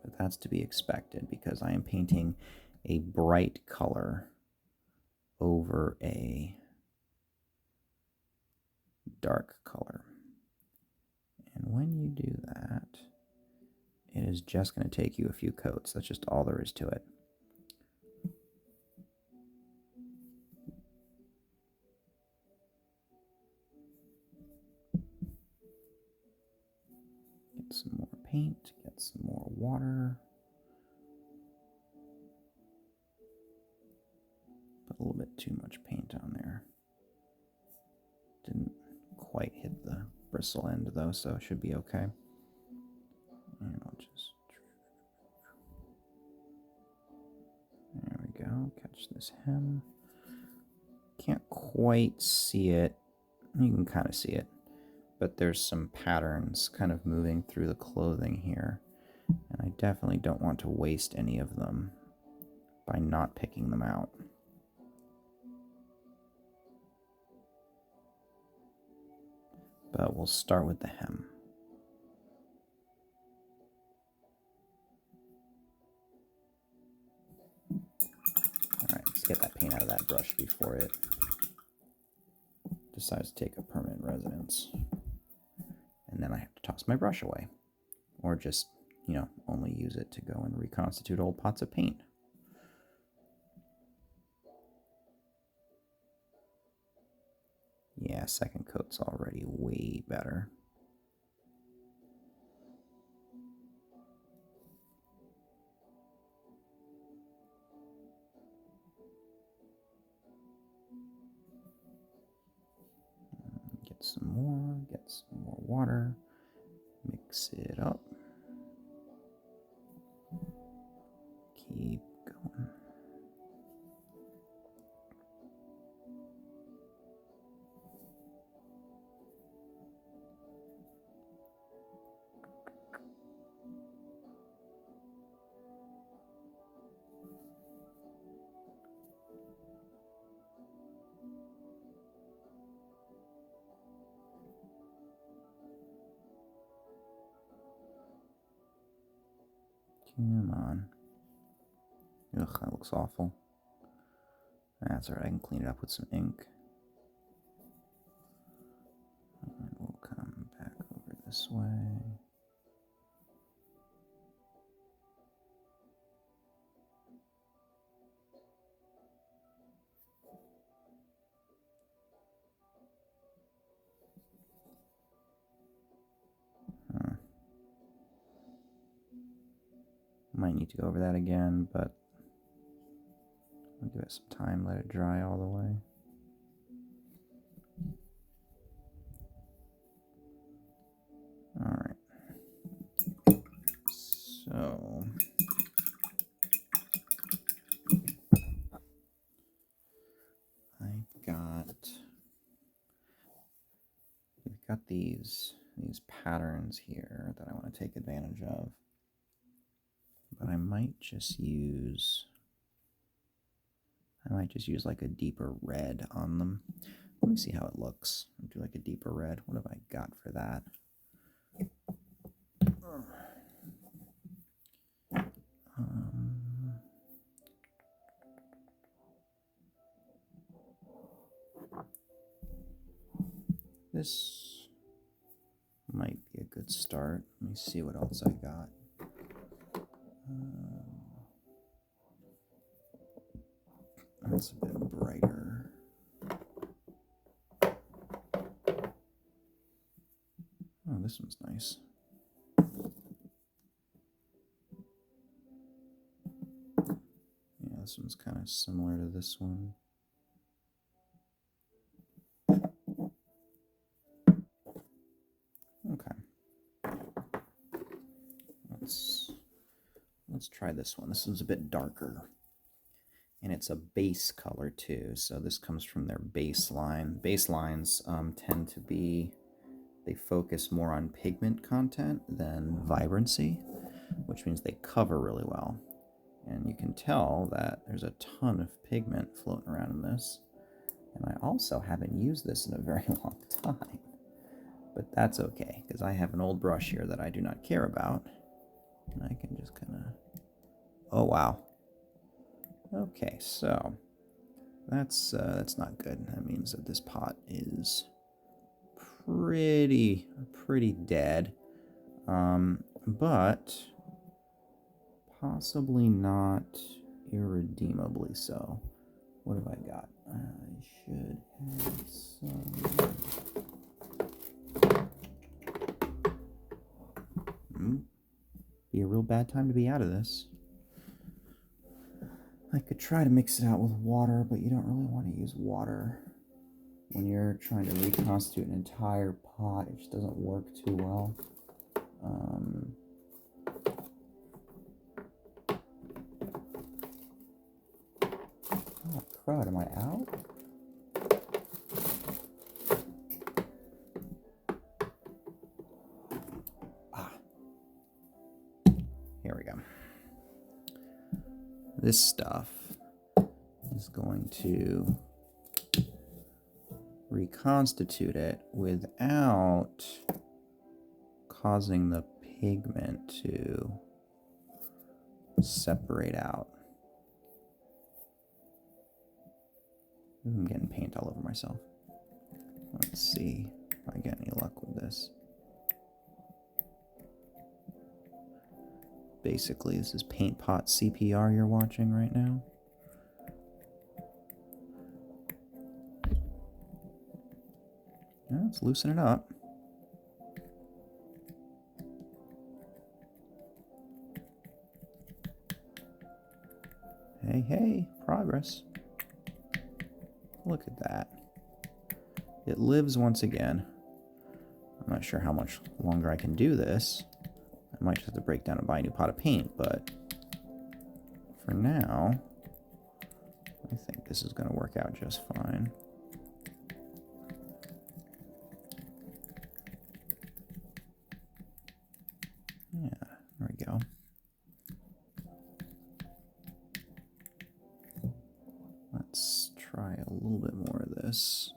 But that's to be expected because I am painting a bright color over a dark color. And when you do that, it is just going to take you a few coats. That's just all there is to it. Get some more paint, get some more water. Put a little bit too much paint on there. Didn't quite hit the bristle end though, so it should be okay. And I'll just... There we go. Catch this hem. Can't quite see it. You can kind of see it. But there's some patterns kind of moving through the clothing here. And I definitely don't want to waste any of them by not picking them out. But we'll start with the hem. Alright, let's get that paint out of that brush before it decides to take a permanent residence. And then I have to toss my brush away. Or just, you know, only use it to go and reconstitute old pots of paint. Yeah, second coat's already way better. Get some more water, mix it up. Keep going. Come on. Ugh, that looks awful. That's alright, I can clean it up with some ink. And we'll come back over this way. Might need to go over that again, but I'll give it some time, let it dry all the way. Alright. So we've got these patterns here that I want to take advantage of. But I might just use like a deeper red on them. Let me see how it looks. I'll do like a deeper red. What have I got for that? This might be a good start. Let me see what else I got. That's a bit brighter. Oh, this one's nice. Yeah, this one's kind of similar to this one. Okay. Let's try this one. This one's a bit darker. And it's a base color too, so this comes from their baseline. Baselines tend to be, they focus more on pigment content than vibrancy, which means they cover really well. And you can tell that there's a ton of pigment floating around in this. And I also haven't used this in a very long time. But that's okay, because I have an old brush here that I do not care about. And I can just kind of... Oh, wow. Okay, so that's not good. That means that this pot is pretty dead. But possibly not irredeemably so. What have I got? I should have some... Be a real bad time to be out of this. I could try to mix it out with water, but you don't really want to use water when you're trying to reconstitute an entire pot. It just doesn't work too well. Oh, crud, am I out? Here we go. This stuff is going to reconstitute it without causing the pigment to separate out. I'm getting paint all over myself. Let's see if I get any luck with this. Basically, this is paint pot CPR you're watching right now. Now let's loosen it up. Hey, hey, progress. Look at that. It lives once again. I'm not sure how much longer I can do this. I might just have to break down and buy a new pot of paint, but for now, I think this is going to work out just fine. Yeah, there we go. Let's try a little bit more of this.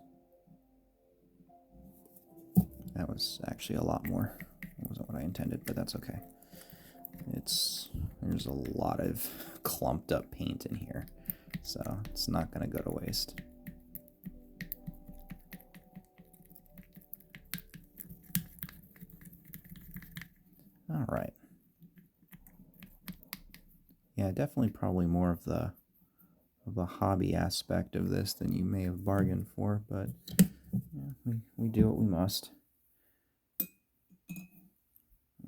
That was actually a lot more. It wasn't what I intended, but that's okay. There's a lot of clumped up paint in here, so it's not going to go to waste. All right. Yeah, definitely probably more of the hobby aspect of this than you may have bargained for, but yeah, we do what we must.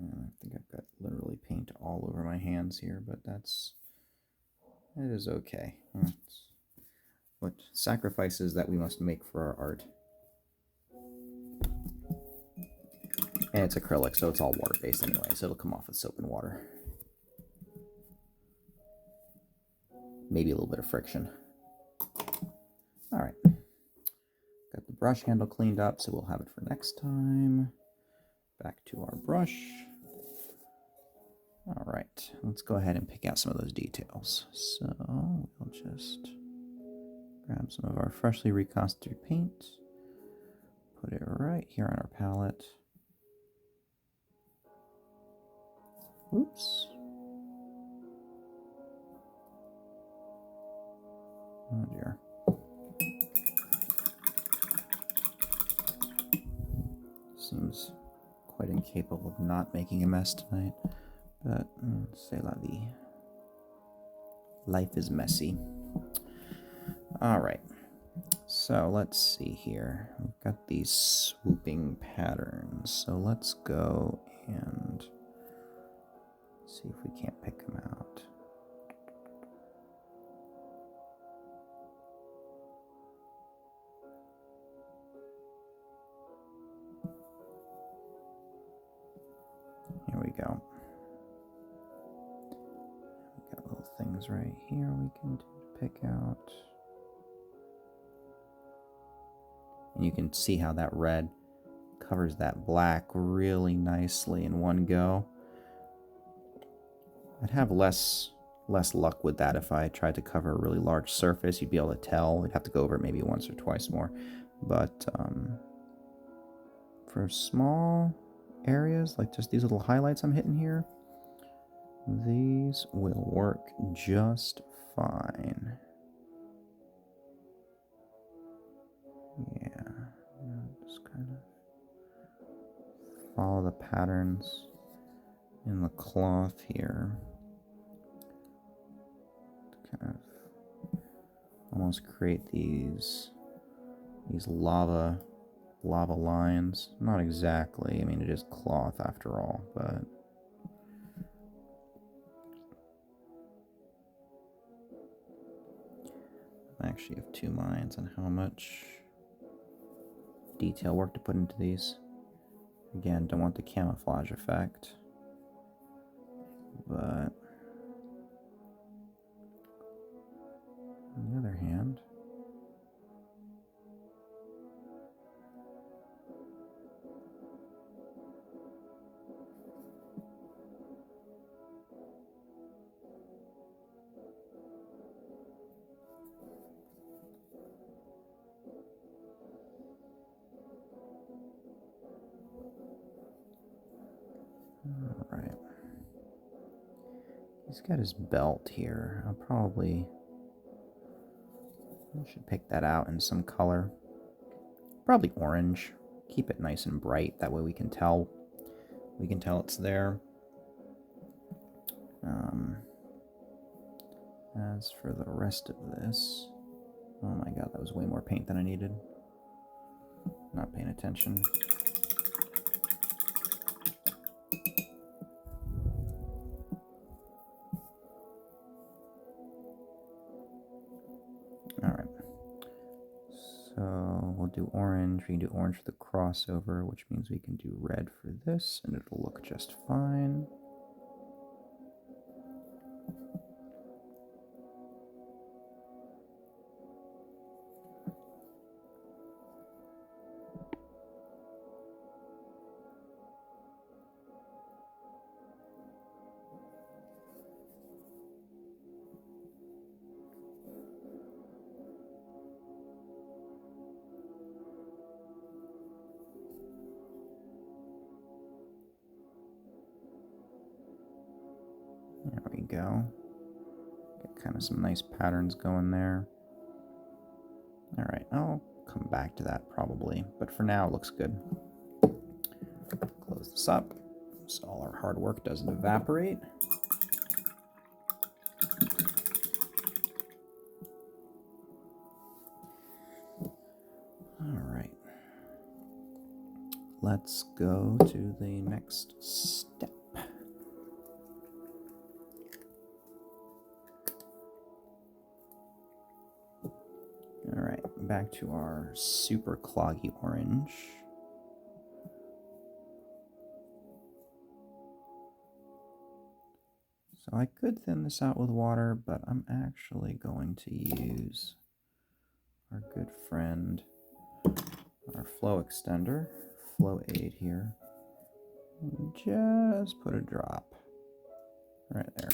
I think I've got literally paint all over my hands here, but it is okay. It's what sacrifices that we must make for our art. And it's acrylic, so it's all water-based anyway, so it'll come off with soap and water. Maybe a little bit of friction. All right. Got the brush handle cleaned up, so we'll have it for next time. Back to our brush. All right, let's go ahead and pick out some of those details. So we'll just grab some of our freshly reconstituted paint, put it right here on our palette. Oops. Oh dear. Seems quite incapable of not making a mess tonight, but c'est la vie. Life is messy. All right, so let's see here. We've got these swooping patterns, so let's go and see if we can't pick them out. Here we go. We've got little things right here we can do to pick out. And you can see how that red covers that black really nicely in one go. I'd have less less luck with that. If I tried to cover a really large surface, you'd be able to tell. We'd have to go over it maybe once or twice more. But for small areas, like just these little highlights I'm hitting here, these will work just fine. Yeah, just kind of follow the patterns in the cloth here. Kind of almost create these lava lines. Not exactly. I mean, it is cloth after all, but I actually have two minds on how much detail work to put into these. Again, don't want the camouflage effect, but on the other hand, all right. He's got his belt here. I should pick that out in some color. Probably orange. Keep it nice and bright. That way we can tell. We can tell it's there. As for the rest of this, oh my god, that was way more paint than I needed. Not paying attention. Alright. So we'll do orange. We can do orange for the crossover, which means we can do red for this, and it'll look just fine. There we go. Get kind of some nice patterns going there. Alright, I'll come back to that probably, but for now it looks good. Close this up so all our hard work doesn't evaporate. Alright. Let's go to the next step. Alright, back to our super cloggy orange. So I could thin this out with water, but I'm actually going to use our good friend, our flow extender, flow aid here. And just put a drop right there.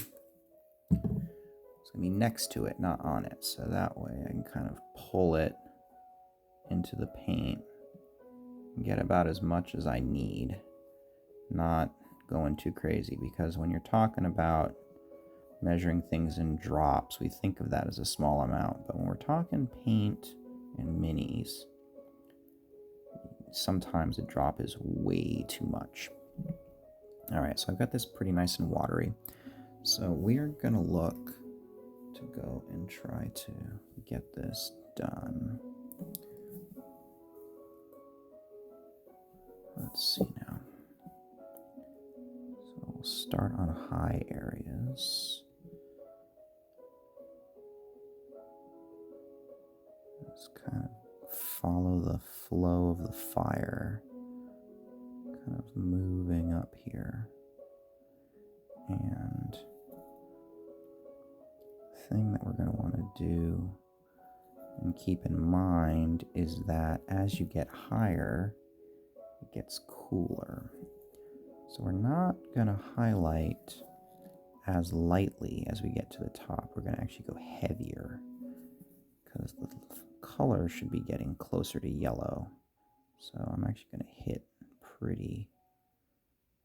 It's going to be next to it, not on it. So that way I can kind of pull it into the paint and get about as much as I need. Not going too crazy, because when you're talking about measuring things in drops, we think of that as a small amount. But when we're talking paint and minis, sometimes a drop is way too much. All right, so I've got this pretty nice and watery. So we're going to look to go and try to get this done. Let's see now. So we'll start on high areas. Just kind of follow the flow of the fire, kind of moving up here. And the thing that we're going to want to do and keep in mind is that as you get higher, it gets cooler. So we're not going to highlight as lightly as we get to the top. We're going to actually go heavier because the color should be getting closer to yellow. So I'm actually going to hit pretty,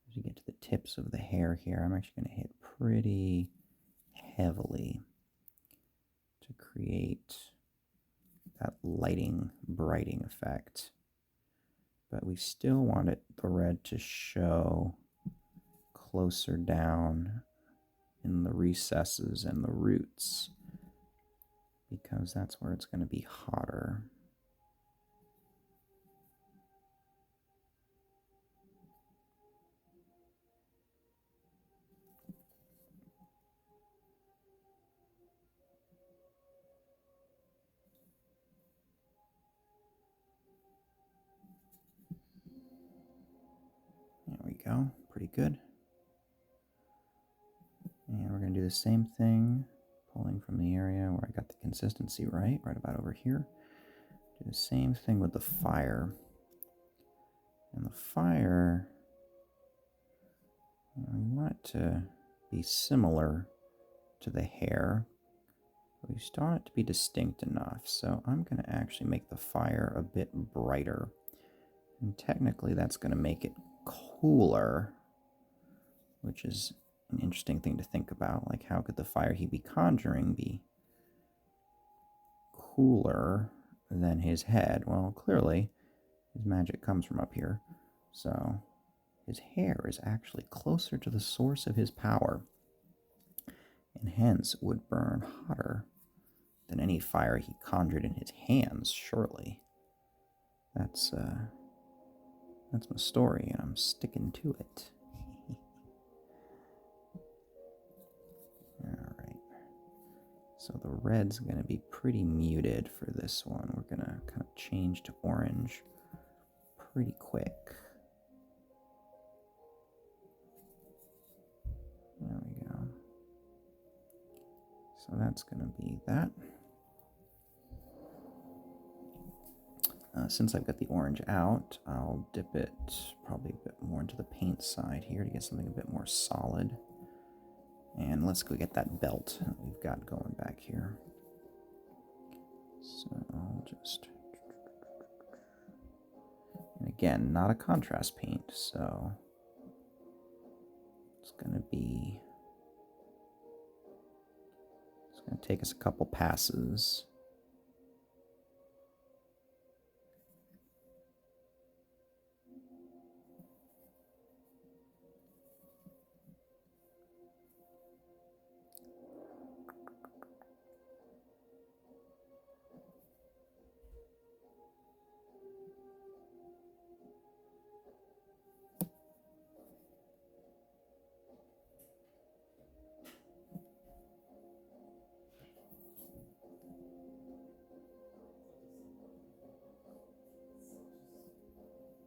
as we get to the tips of the hair here, I'm actually going to hit pretty heavily to create that lighting, brighting effect. But we still want the red to show closer down in the recesses and the roots, because that's where it's going to be hotter. There we go, pretty good. And we're going to do the same thing, pulling from the area where I got the consistency right about over here. Do the same thing with the fire. And the fire, we want it to be similar to the hair, but we still want it to be distinct enough. So I'm going to actually make the fire a bit brighter. And technically that's going to make it cooler, which is an interesting thing to think about. Like, how could the fire he be conjuring be cooler than his head? Well, clearly his magic comes from up here. So his hair is actually closer to the source of his power, and hence would burn hotter than any fire he conjured in his hands, surely. That's my story, and I'm sticking to it. Alright. So the red's going to be pretty muted for this one. We're going to kind of change to orange pretty quick. There we go. So that's going to be that. Since I've got the orange out, I'll dip it probably a bit more into the paint side here to get something a bit more solid. And let's go get that belt that we've got going back here. So I'll just... And again, not a contrast paint, so it's going to be... It's going to take us a couple passes.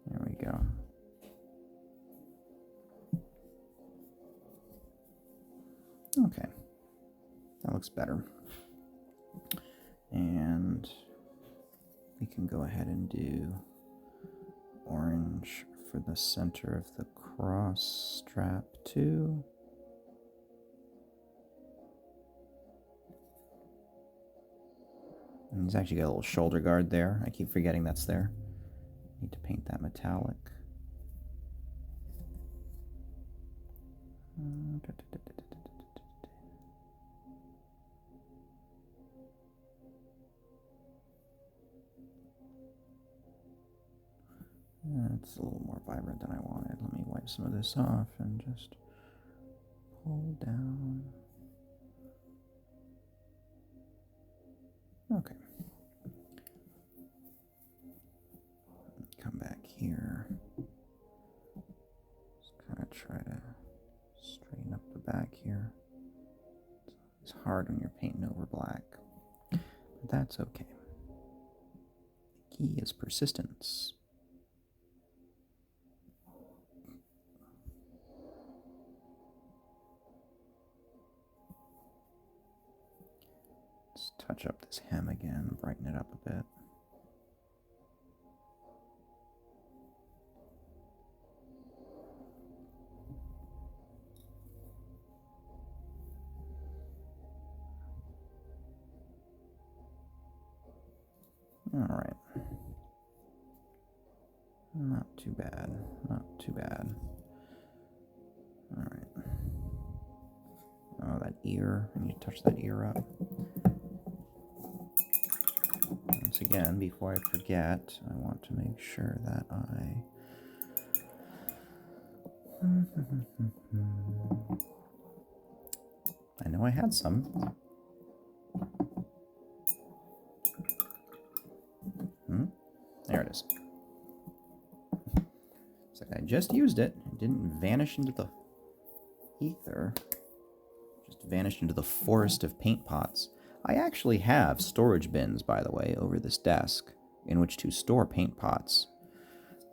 There we go. Okay, that looks better. And we can go ahead and do orange for the center of the cross strap too. And he's actually got a little shoulder guard there. I keep forgetting that's there. Need to paint that metallic. It's a little more vibrant than I wanted. Let me wipe some of this off and just pull down. Okay. Come back here. Just kind of try to straighten up the back here. It's hard when you're painting over black, but that's okay. The key is persistence. Let's touch up this hem again, brighten it up a bit. Alright. Not too bad. Not too bad. Alright. Oh, that ear. I need to touch that ear up. Once again, before I forget, I want to make sure that I know I had some. There it is. It's like I just used it. It didn't vanish into the ether. Just vanished into the forest of paint pots. I actually have storage bins, by the way, over this desk in which to store paint pots.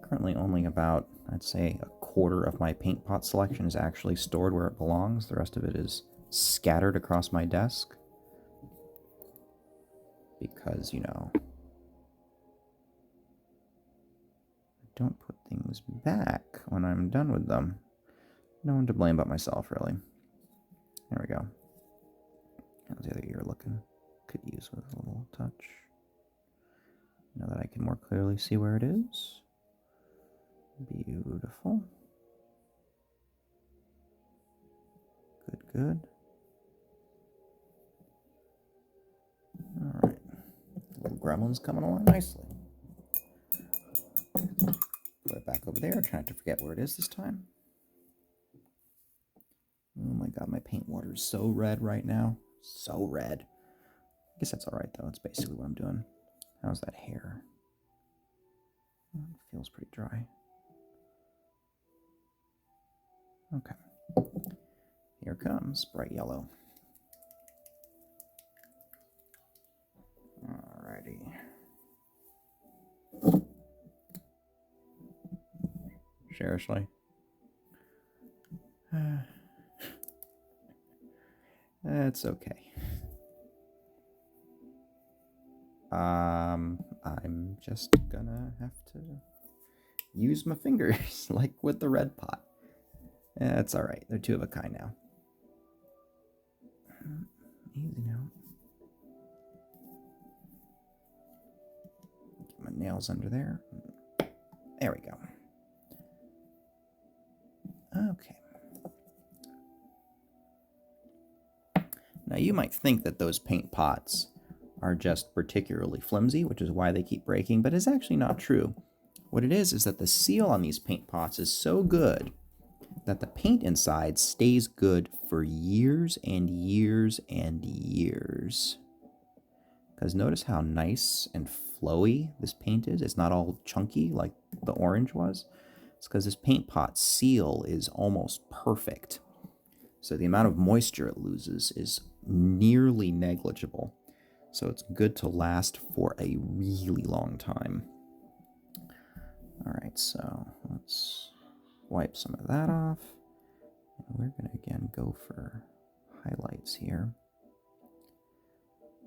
Currently only about, I'd say, a quarter of my paint pot selection is actually stored where it belongs. The rest of it is scattered across my desk. Because, you know, I don't put things back when I'm done with them. No one to blame but myself, really. There we go. How's the other ear looking? Could use with a little touch. Now that I can more clearly see where it is. Beautiful. Good, good. Alright. Little gremlin's coming along nicely. Put it back over there, try not to forget where it is this time. Oh my god, my paint water is so red right now. So red. I guess that's alright though, it's basically what I'm doing. How's that hair? It feels pretty dry. Okay. Here comes bright yellow. Alrighty. Seriously? That's okay. I'm just gonna have to use my fingers, like with the red pot. That's alright, they're two of a kind now. Easy now. Get my nails under there. There we go. Okay. Now you might think that those paint pots are just particularly flimsy, which is why they keep breaking, but it's actually not true. What it is that the seal on these paint pots is so good that the paint inside stays good for years and years and years. Because notice how nice and flowy this paint is. It's not all chunky like the orange was. It's because this paint pot seal is almost perfect. So the amount of moisture it loses is nearly negligible. So it's good to last for a really long time. All right, so let's wipe some of that off. And we're going to again go for highlights here.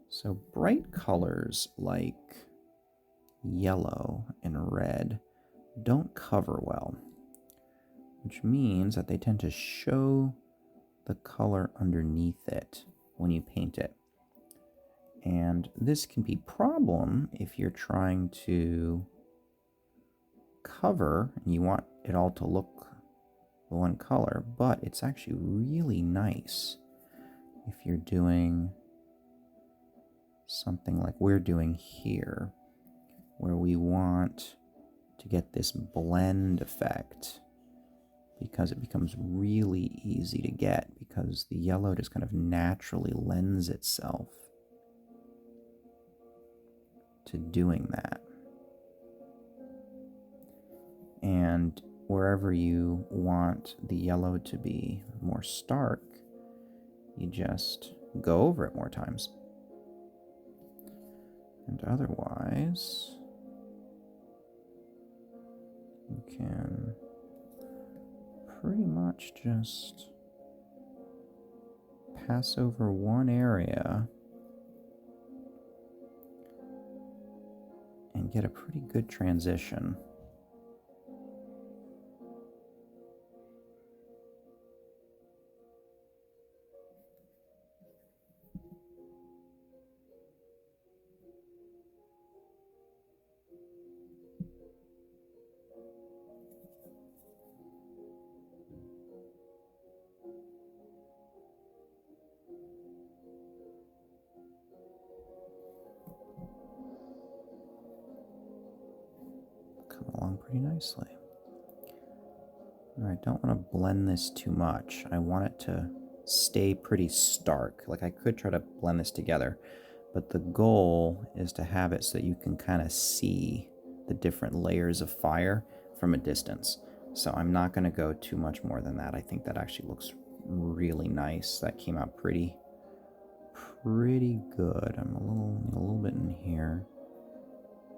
So bright colors like yellow and red don't cover well, which means that they tend to show the color underneath it when you paint it. And this can be a problem if you're trying to cover and you want it all to look one color, but it's actually really nice if you're doing something like we're doing here, where we want to get this blend effect, because it becomes really easy to get because the yellow just kind of naturally lends itself to doing that. And wherever you want the yellow to be more stark, you just go over it more times. And otherwise, you can pretty much just pass over one area and get a pretty good transition. pretty nicely. Now, I don't want to blend this too much. I want it to stay pretty stark. Like, I could try to blend this together, but the goal is to have it so that you can kind of see the different layers of fire from a distance. So I'm not going to go too much more than that. I think that actually looks really nice. That came out pretty good. I'm a little bit in here.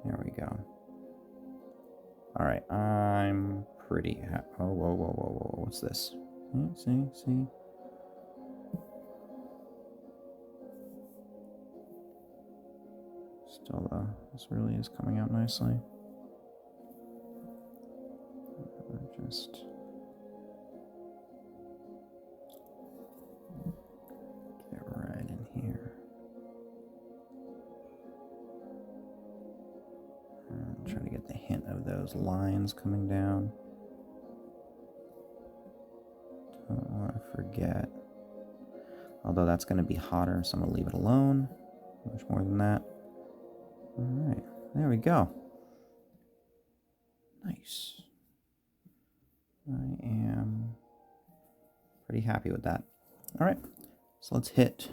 There we go. All right, I'm pretty oh, whoa, what's this? See? Still, this really is coming out nicely. Just get right in here. And try to get the hint of those lines coming down. Don't want to forget. Although that's going to be hotter, so I'm going to leave it alone. Much more than that. Alright, there we go. Nice. I am pretty happy with that. Alright, so let's hit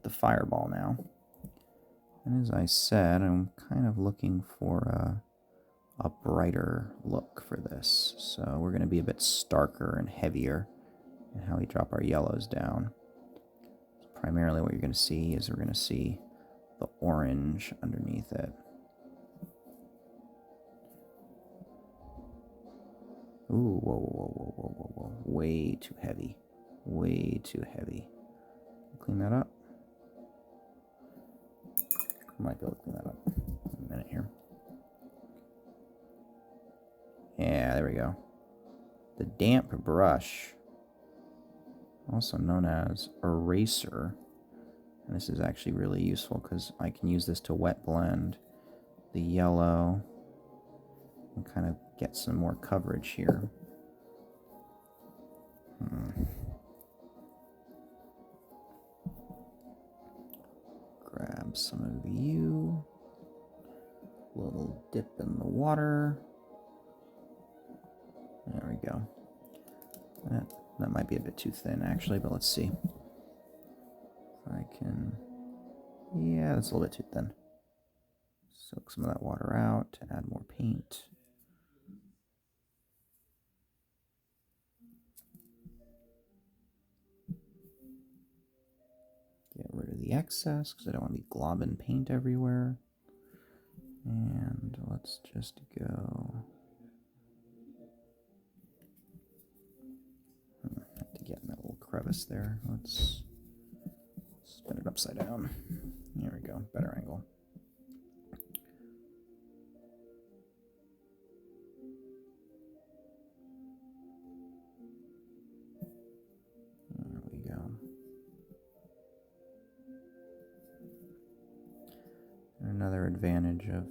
the fireball now. And as I said, I'm kind of looking for a brighter look for this. So we're going to be a bit starker and heavier in how we drop our yellows down. So primarily what you're going to see is we're going to see the orange underneath it. Ooh, whoa. Way too heavy. Way too heavy. Clean that up. Might be able to clean that up in a minute here. Yeah, there we go. The damp brush, also known as eraser. And this is actually really useful because I can use this to wet blend the yellow and kind of get some more coverage here. Grab some of you. Little dip in the water. There we go. That might be a bit too thin actually, but let's see. I can, yeah, that's a little bit too thin. Soak some of that water out to add more paint. Get rid of the excess because I don't want to be globbing paint everywhere. And let's just go. I have to get in that little crevice there. Let's spin it upside down. There we go, better angle. There we go. Another advantage of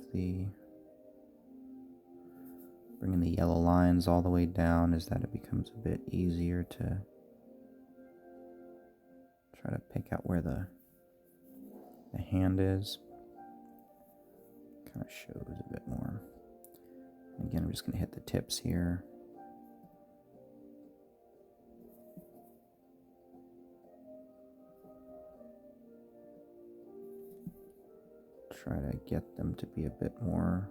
bringing the yellow lines all the way down is that it becomes a bit easier to try to pick out where the hand is. Kind of shows a bit more. Again, I'm just going to hit the tips here. Try to get them to be a bit more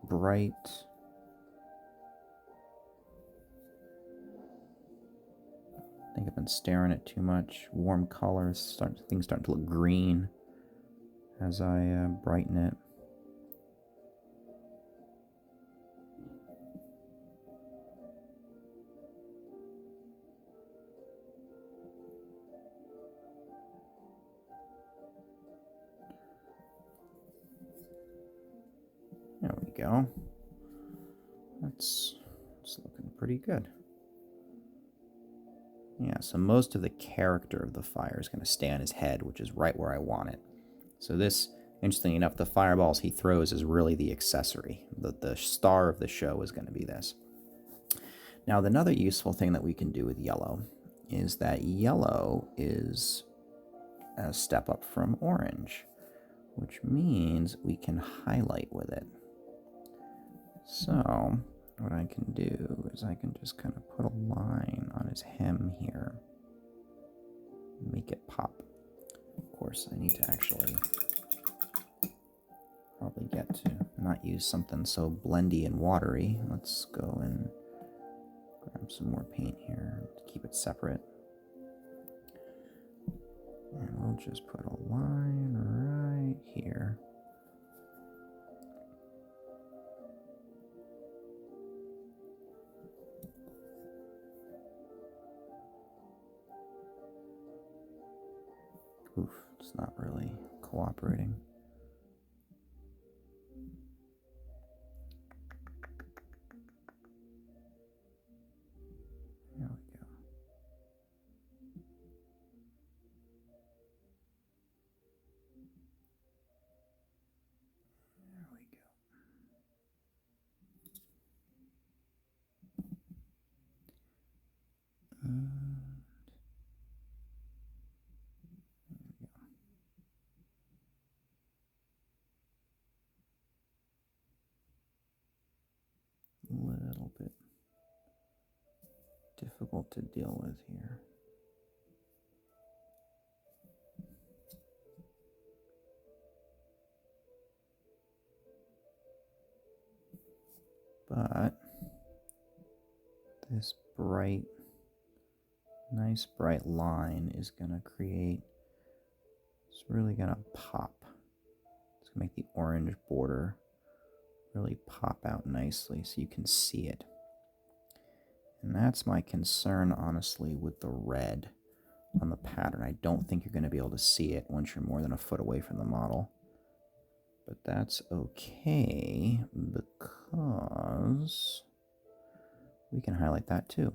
bright. I think I've been staring at too much warm colors. Things starting to look green as I brighten it. There we go. That's looking pretty good. Yeah, so most of the character of the fire is going to stay on his head, which is right where I want it. So this, interestingly enough, the fireballs he throws is really the accessory. The star of the show is going to be this. Now, another useful thing that we can do with yellow is that yellow is a step up from orange, which means we can highlight with it. So what I can do is I can just kind of put a line on his hem here, make it pop. Of course, I need to actually probably get to not use something so blendy and watery. Let's go and grab some more paint here to keep it separate. And we'll just put a line right here. Oof, it's not really cooperating. There we go. There we go. A little bit difficult to deal with here. But this bright, nice bright line is going to create, it's really going to pop. It's going to make the orange border really pop out nicely so you can see it. And that's my concern, honestly, with the red on the pattern. I don't think you're going to be able to see it once you're more than a foot away from the model. But that's okay, because we can highlight that too.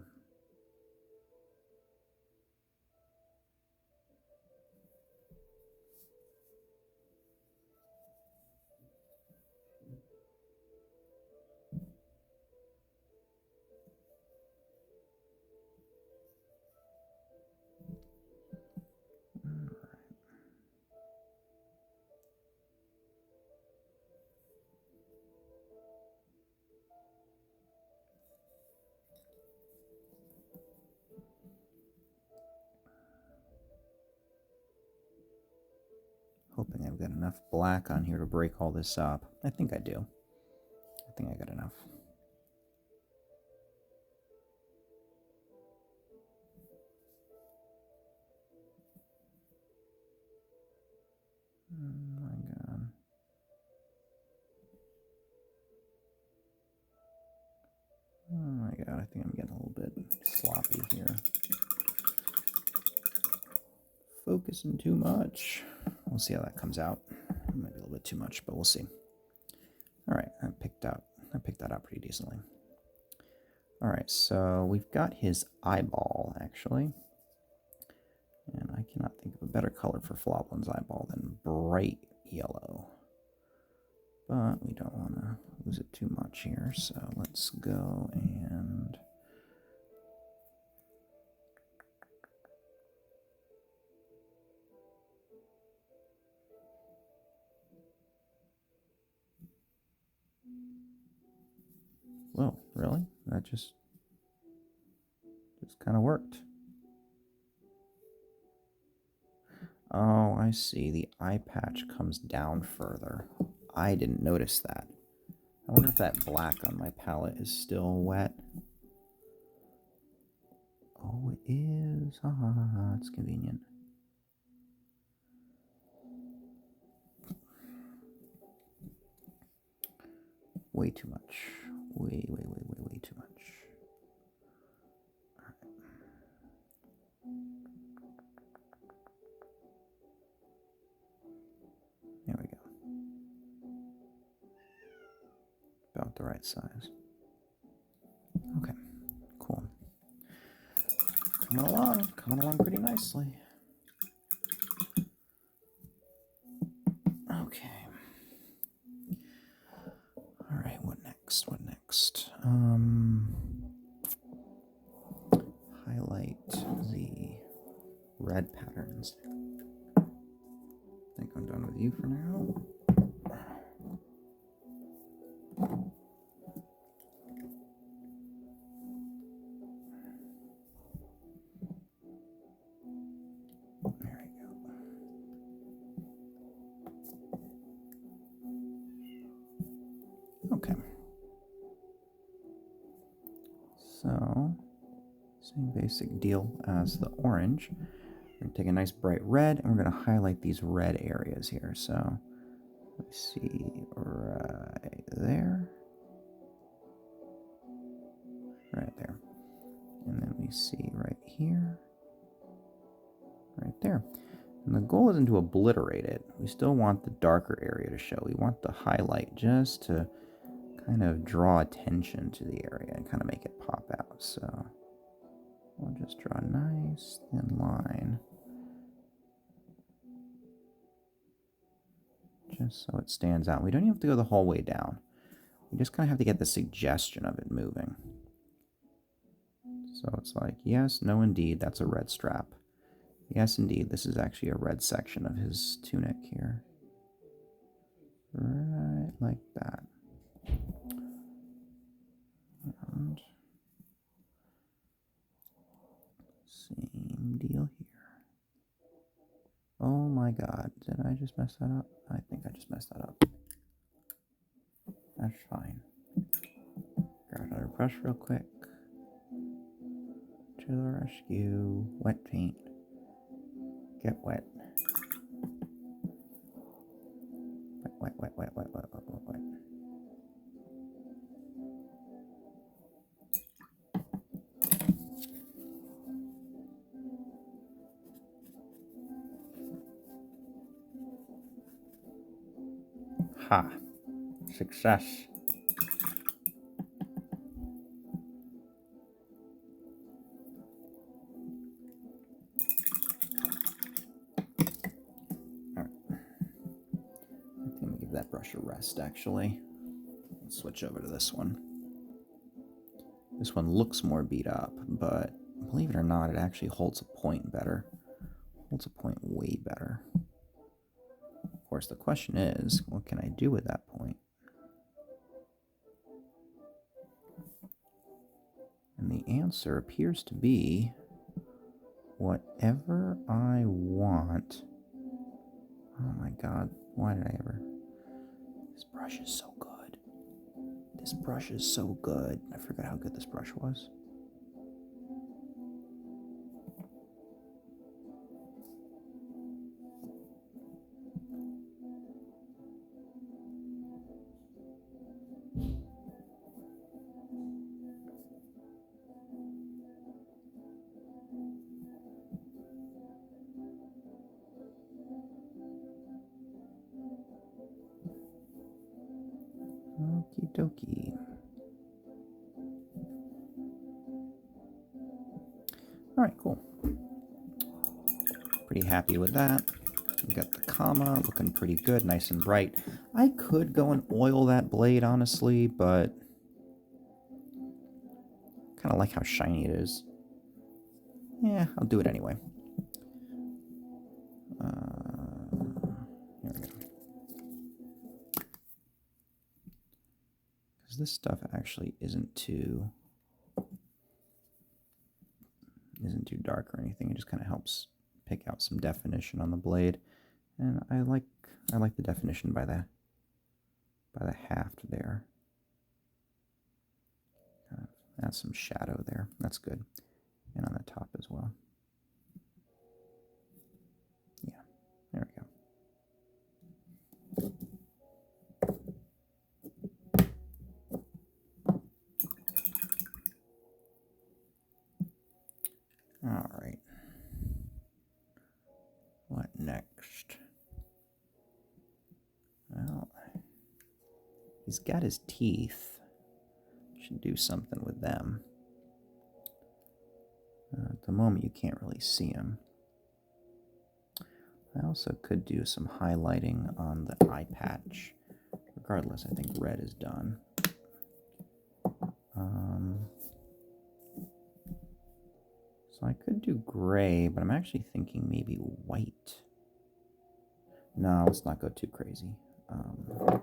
Hoping I've got enough black on here to break all this up. I think I do. I think I got enough. Oh my god. Oh my god, I think I'm getting a little bit sloppy here. Focusing too much. We'll see how that comes out. It might be a little bit too much, but we'll see. All right, I picked that out pretty decently. All right, so we've got his eyeball, actually. And I cannot think of a better color for Floblin's eyeball than bright yellow. But we don't want to lose it too much here, so let's go and... Whoa, really? That just kind of worked. Oh, I see. The eye patch comes down further. I didn't notice that. I wonder if that black on my palette is still wet. Oh, it is. Ah, it's convenient. Way too much. Way too much. All right. There we go. About the right size. Okay, cool. Coming along pretty nicely. Okay. All right, what next? Highlight the red patterns. I think I'm done with you for now. Okay. So, same basic deal as the orange. We're going to take a nice bright red, and we're going to highlight these red areas here. So, let's see, right there. Right there. And then we see right here. Right there. And the goal isn't to obliterate it. We still want the darker area to show. We want the highlight just to kind of draw attention to the area and kind of make it pop out. So we'll just draw a nice thin line. Just so it stands out. We don't even have to go the whole way down. We just kind of have to get the suggestion of it moving. So it's like, yes, no, indeed, that's a red strap. Yes, indeed, this is actually a red section of his tunic here. Right like that. And same deal here. Oh my god, did I just mess that up? I think I just messed that up. That's fine. Grab another brush real quick. To the rescue. Wet paint. Get wet. Wet, wet, wet, wet, wet, wet, wet, wet, wet. Ha! Success. Alright. I'm going to give that brush a rest, actually. Let's switch over to this one. This one looks more beat up, but believe it or not, it actually holds a point better. Holds a point way better. Of course, the question is, what can I do with that point? And the answer appears to be whatever I want. Oh my god, why did I ever... This brush is so good. This brush is so good. I forgot how good this brush was. Okie dokie. Alright, cool. Pretty happy with that. We got the comma looking pretty good, nice and bright. I could go and oil that blade, honestly, but kind of like how shiny it is. Yeah, I'll do it anyway. Here we go. Because this stuff actually isn't too dark or anything. It just kind of helps pick out some definition on the blade, and I like the definition by the haft there. Kind of add some shadow there. That's good, and on the top as well. Yeah, there we go. All right. What next? Well, he's got his teeth. Should do something with them. At the moment, you can't really see him. I also could do some highlighting on the eye patch. Regardless, I think red is done. So I could do gray, but I'm actually thinking maybe white. No, let's not go too crazy. I'll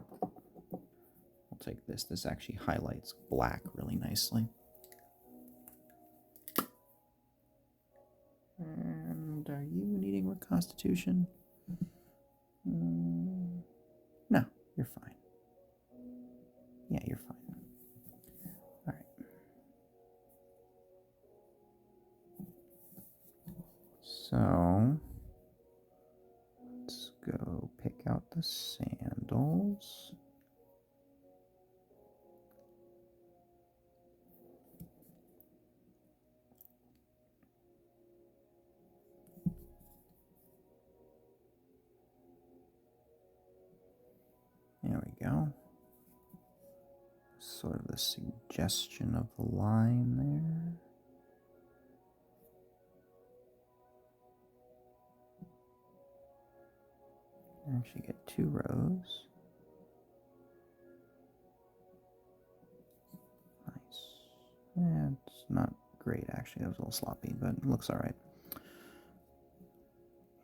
take this. This actually highlights black really nicely. And are you needing reconstitution? No, you're fine. Yeah, you're So let's go pick out the sandals. There we go. Sort of the suggestion of the line there. Actually get 2 rows. Nice. Yeah, it's not great actually. That was a little sloppy, but it looks all right.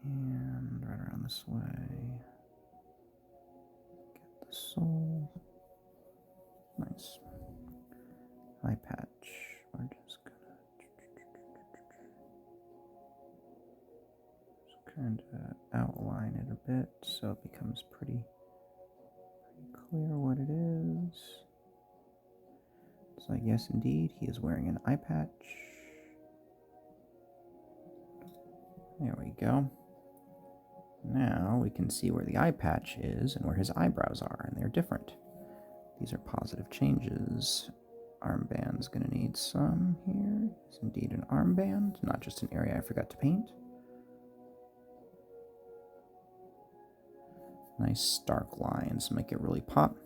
And right around this way. Get the sole. Nice. Eye patch. We're just gonna kind of outline it a bit so it becomes pretty clear what it is. So yes, indeed, he is wearing an eye patch. There we go. Now we can see where the eye patch is and where his eyebrows are, and they're different. These are positive changes. Armband's going to need some here. It's indeed an armband, not just an area I forgot to paint. Nice stark lines make it really pop.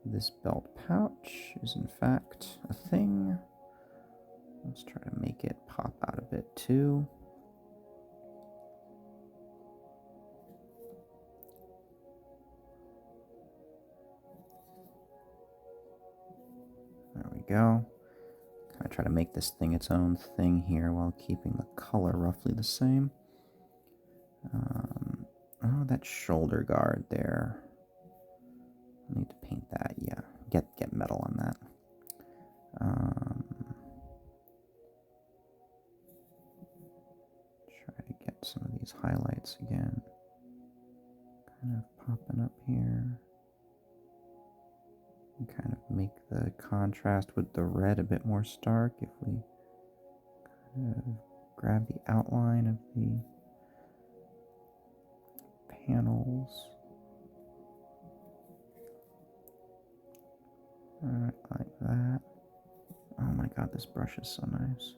This belt pouch is in fact a thing. Let's try to make it pop out a bit too. There we go. Kind of try to make this thing its own thing here while keeping the color roughly the same. Oh, that shoulder guard there. I need to paint that. Yeah, get metal on that. Try to get some of these highlights again. Kind of popping up here. And kind of make the contrast with the red a bit more stark if we kind of grab the outline of the panels. Like that. Oh my god, this brush is so nice.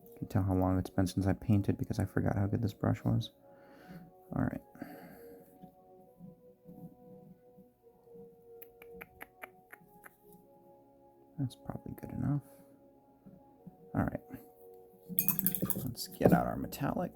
You can tell how long it's been since I painted because I forgot how good this brush was. Alright. That's probably good enough. Alright. Let's get out our metallic.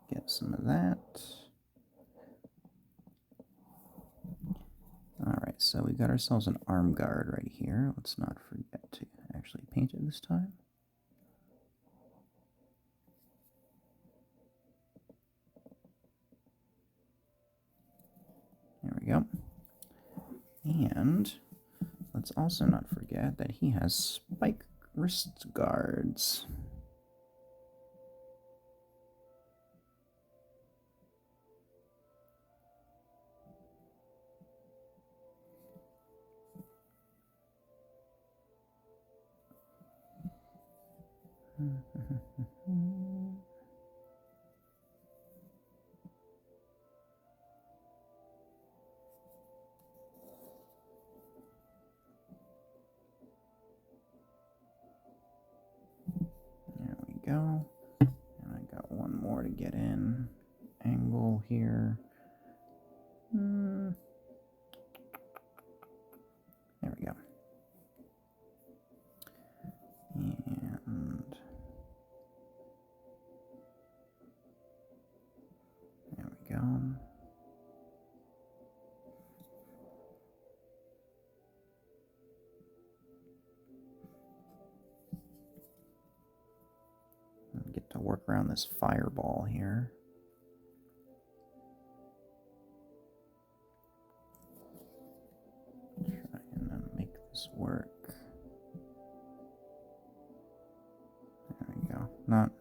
Get some of that. Alright, so we got ourselves an arm guard right here. Let's not forget to actually paint it this time. There we go. And let's also not forget that he has spike wrist guards. There we go. And I got one more to get in. Angle here. There we go. And there we go. work around this fireball here. Try and make this work. There we go. Not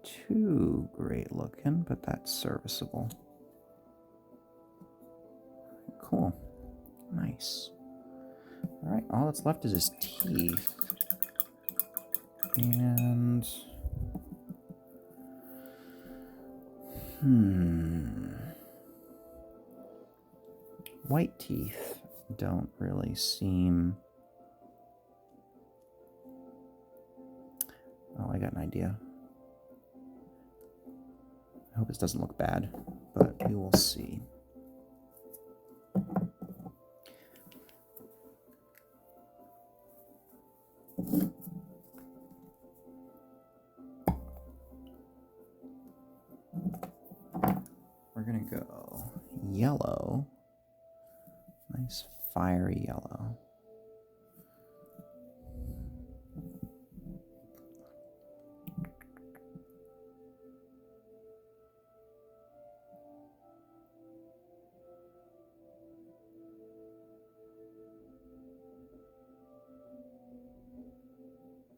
too great looking, but that's serviceable. Cool. Nice. Alright, all that's left is his teeth. And... white teeth don't really seem... Oh, I got an idea. I hope this doesn't look bad, but we will see. We're gonna go yellow. Nice fiery yellow.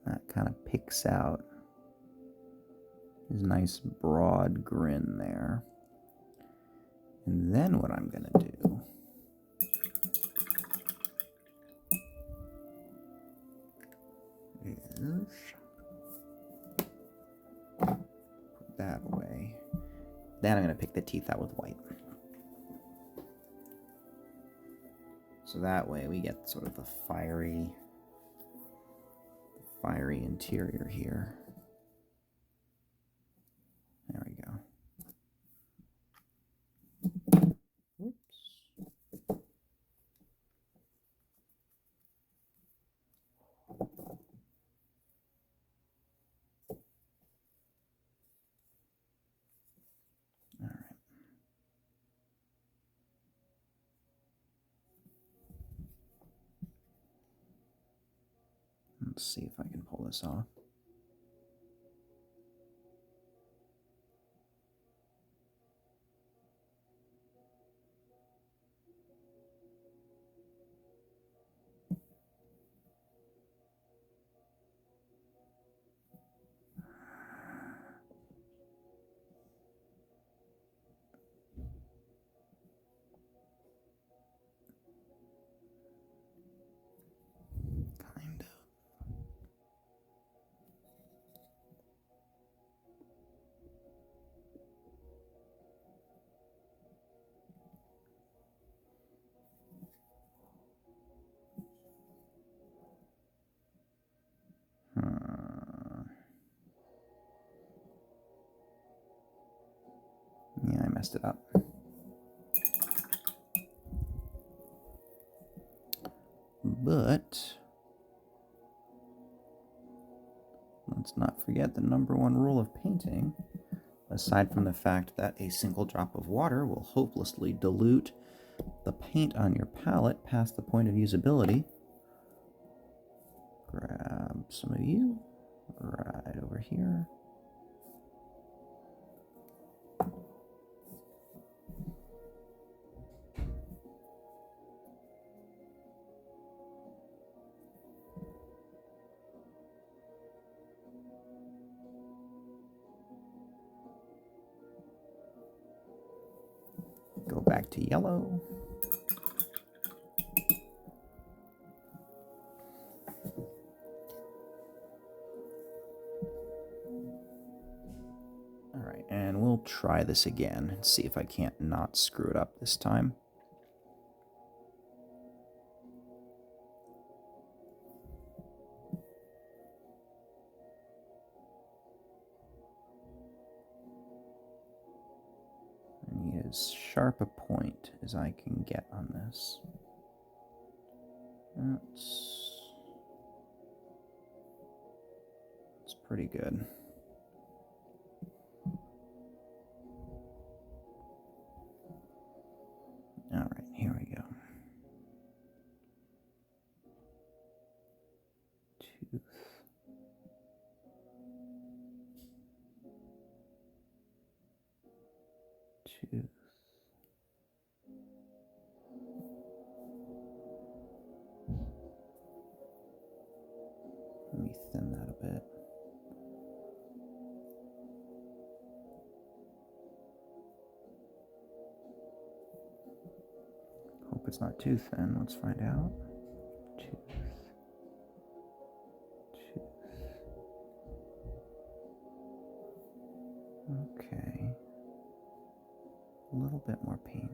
That kind of picks out his nice broad grin there. And then what I'm gonna do is put that away. Then I'm gonna pick the teeth out with white. So that way we get sort of the fiery interior here. There we go. Oops. All right. Let's see if I can pull this off. Kind of. Yeah, I messed it up. But let's not forget the #1 rule of painting. Aside from the fact that a single drop of water will hopelessly dilute the paint on your palette past the point of usability. Grab some of you right over here. Go back to yellow. All right, and we'll try this again and see if I can't not screw it up this time. As sharp a point as I can get on this. That's pretty good. All right, here we go. Tooth. Let me thin that a bit. Hope it's not too thin. Let's find out. Tooth. Okay. A little bit more paint.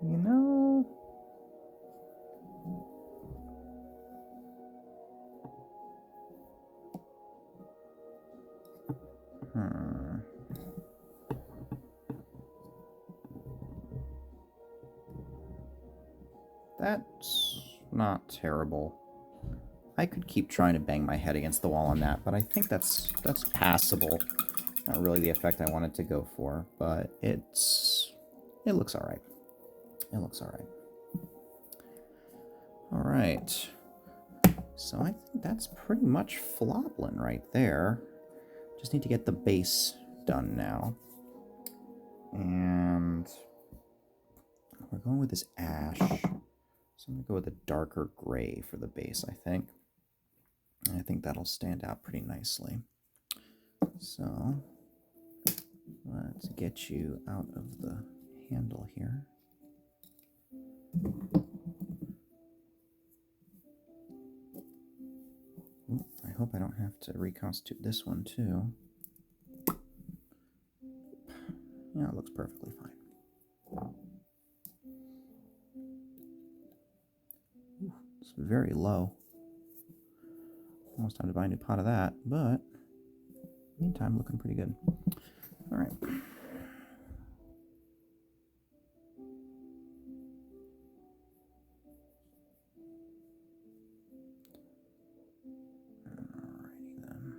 You know, that's not terrible. I could keep trying to bang my head against the wall on that, but I think that's passable. Not really the effect I wanted to go for, but it looks all right. It looks all right. All right. So I think that's pretty much Floblin right there. Just need to get the base done now. And we're going with this ash. So I'm going to go with a darker gray for the base, I think. And I think that'll stand out pretty nicely. So let's get you out of the handle here. Ooh, I hope I don't have to reconstitute this one too. Yeah, it looks perfectly fine. Ooh, it's very low. Almost time to buy a new pot of that, but meantime, looking pretty good. All right. Alrighty then.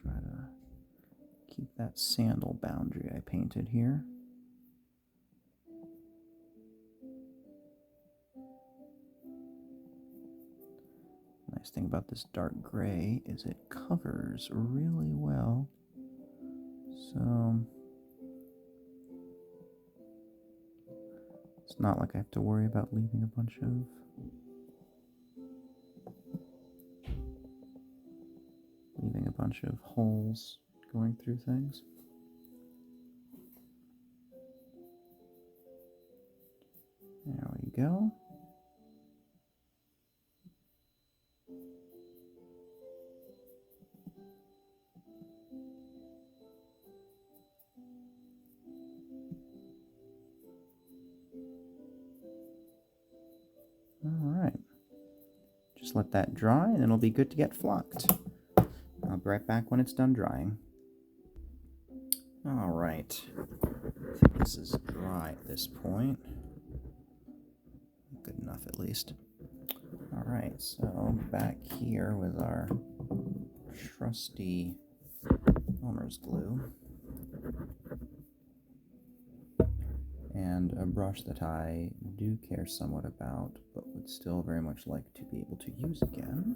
Try to keep that sandal boundary I painted here. Nice thing about this dark gray is it covers really well. So it's not like I have to worry about leaving a bunch of holes going through things. There we go. All right. Just let that dry and then it'll be good to get flocked. I'll be right back when it's done drying. All right. I think this is dry at this point. Good enough, at least. All right, so back here with our trusty Elmer's glue and a brush that I do care somewhat about, but would still very much like to be able to use again.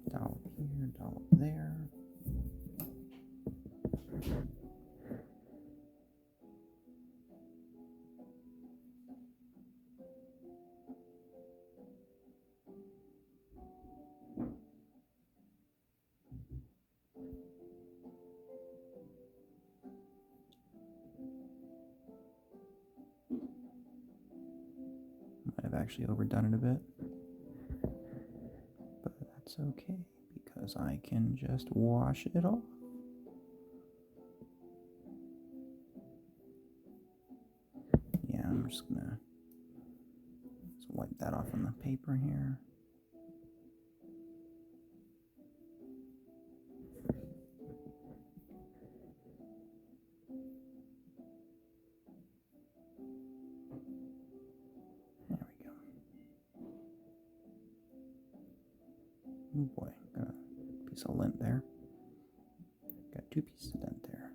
Dollop here, dollop there. Might have actually overdone it a bit, but that's okay because I can just wash it off. Yeah, I'm just gonna wipe that off on the paper here. Oh boy, got a piece of lint there. Got two pieces of lint there.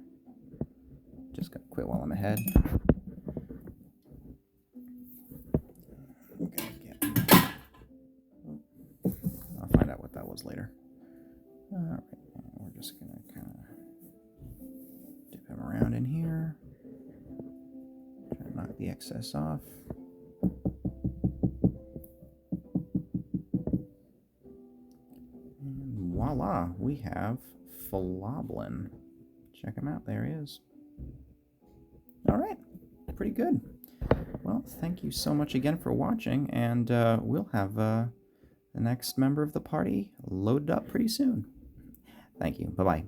Just gotta bit while I'm ahead. I'll find out what that was later. All right, we're just gonna kind of dip him around in here. Try to knock the excess off. And voila, we have Floblin. Check him out. There he is. All right, pretty good. Well, thank you so much again for watching, and we'll have the next member of the party loaded up pretty soon. Thank you. Bye-bye.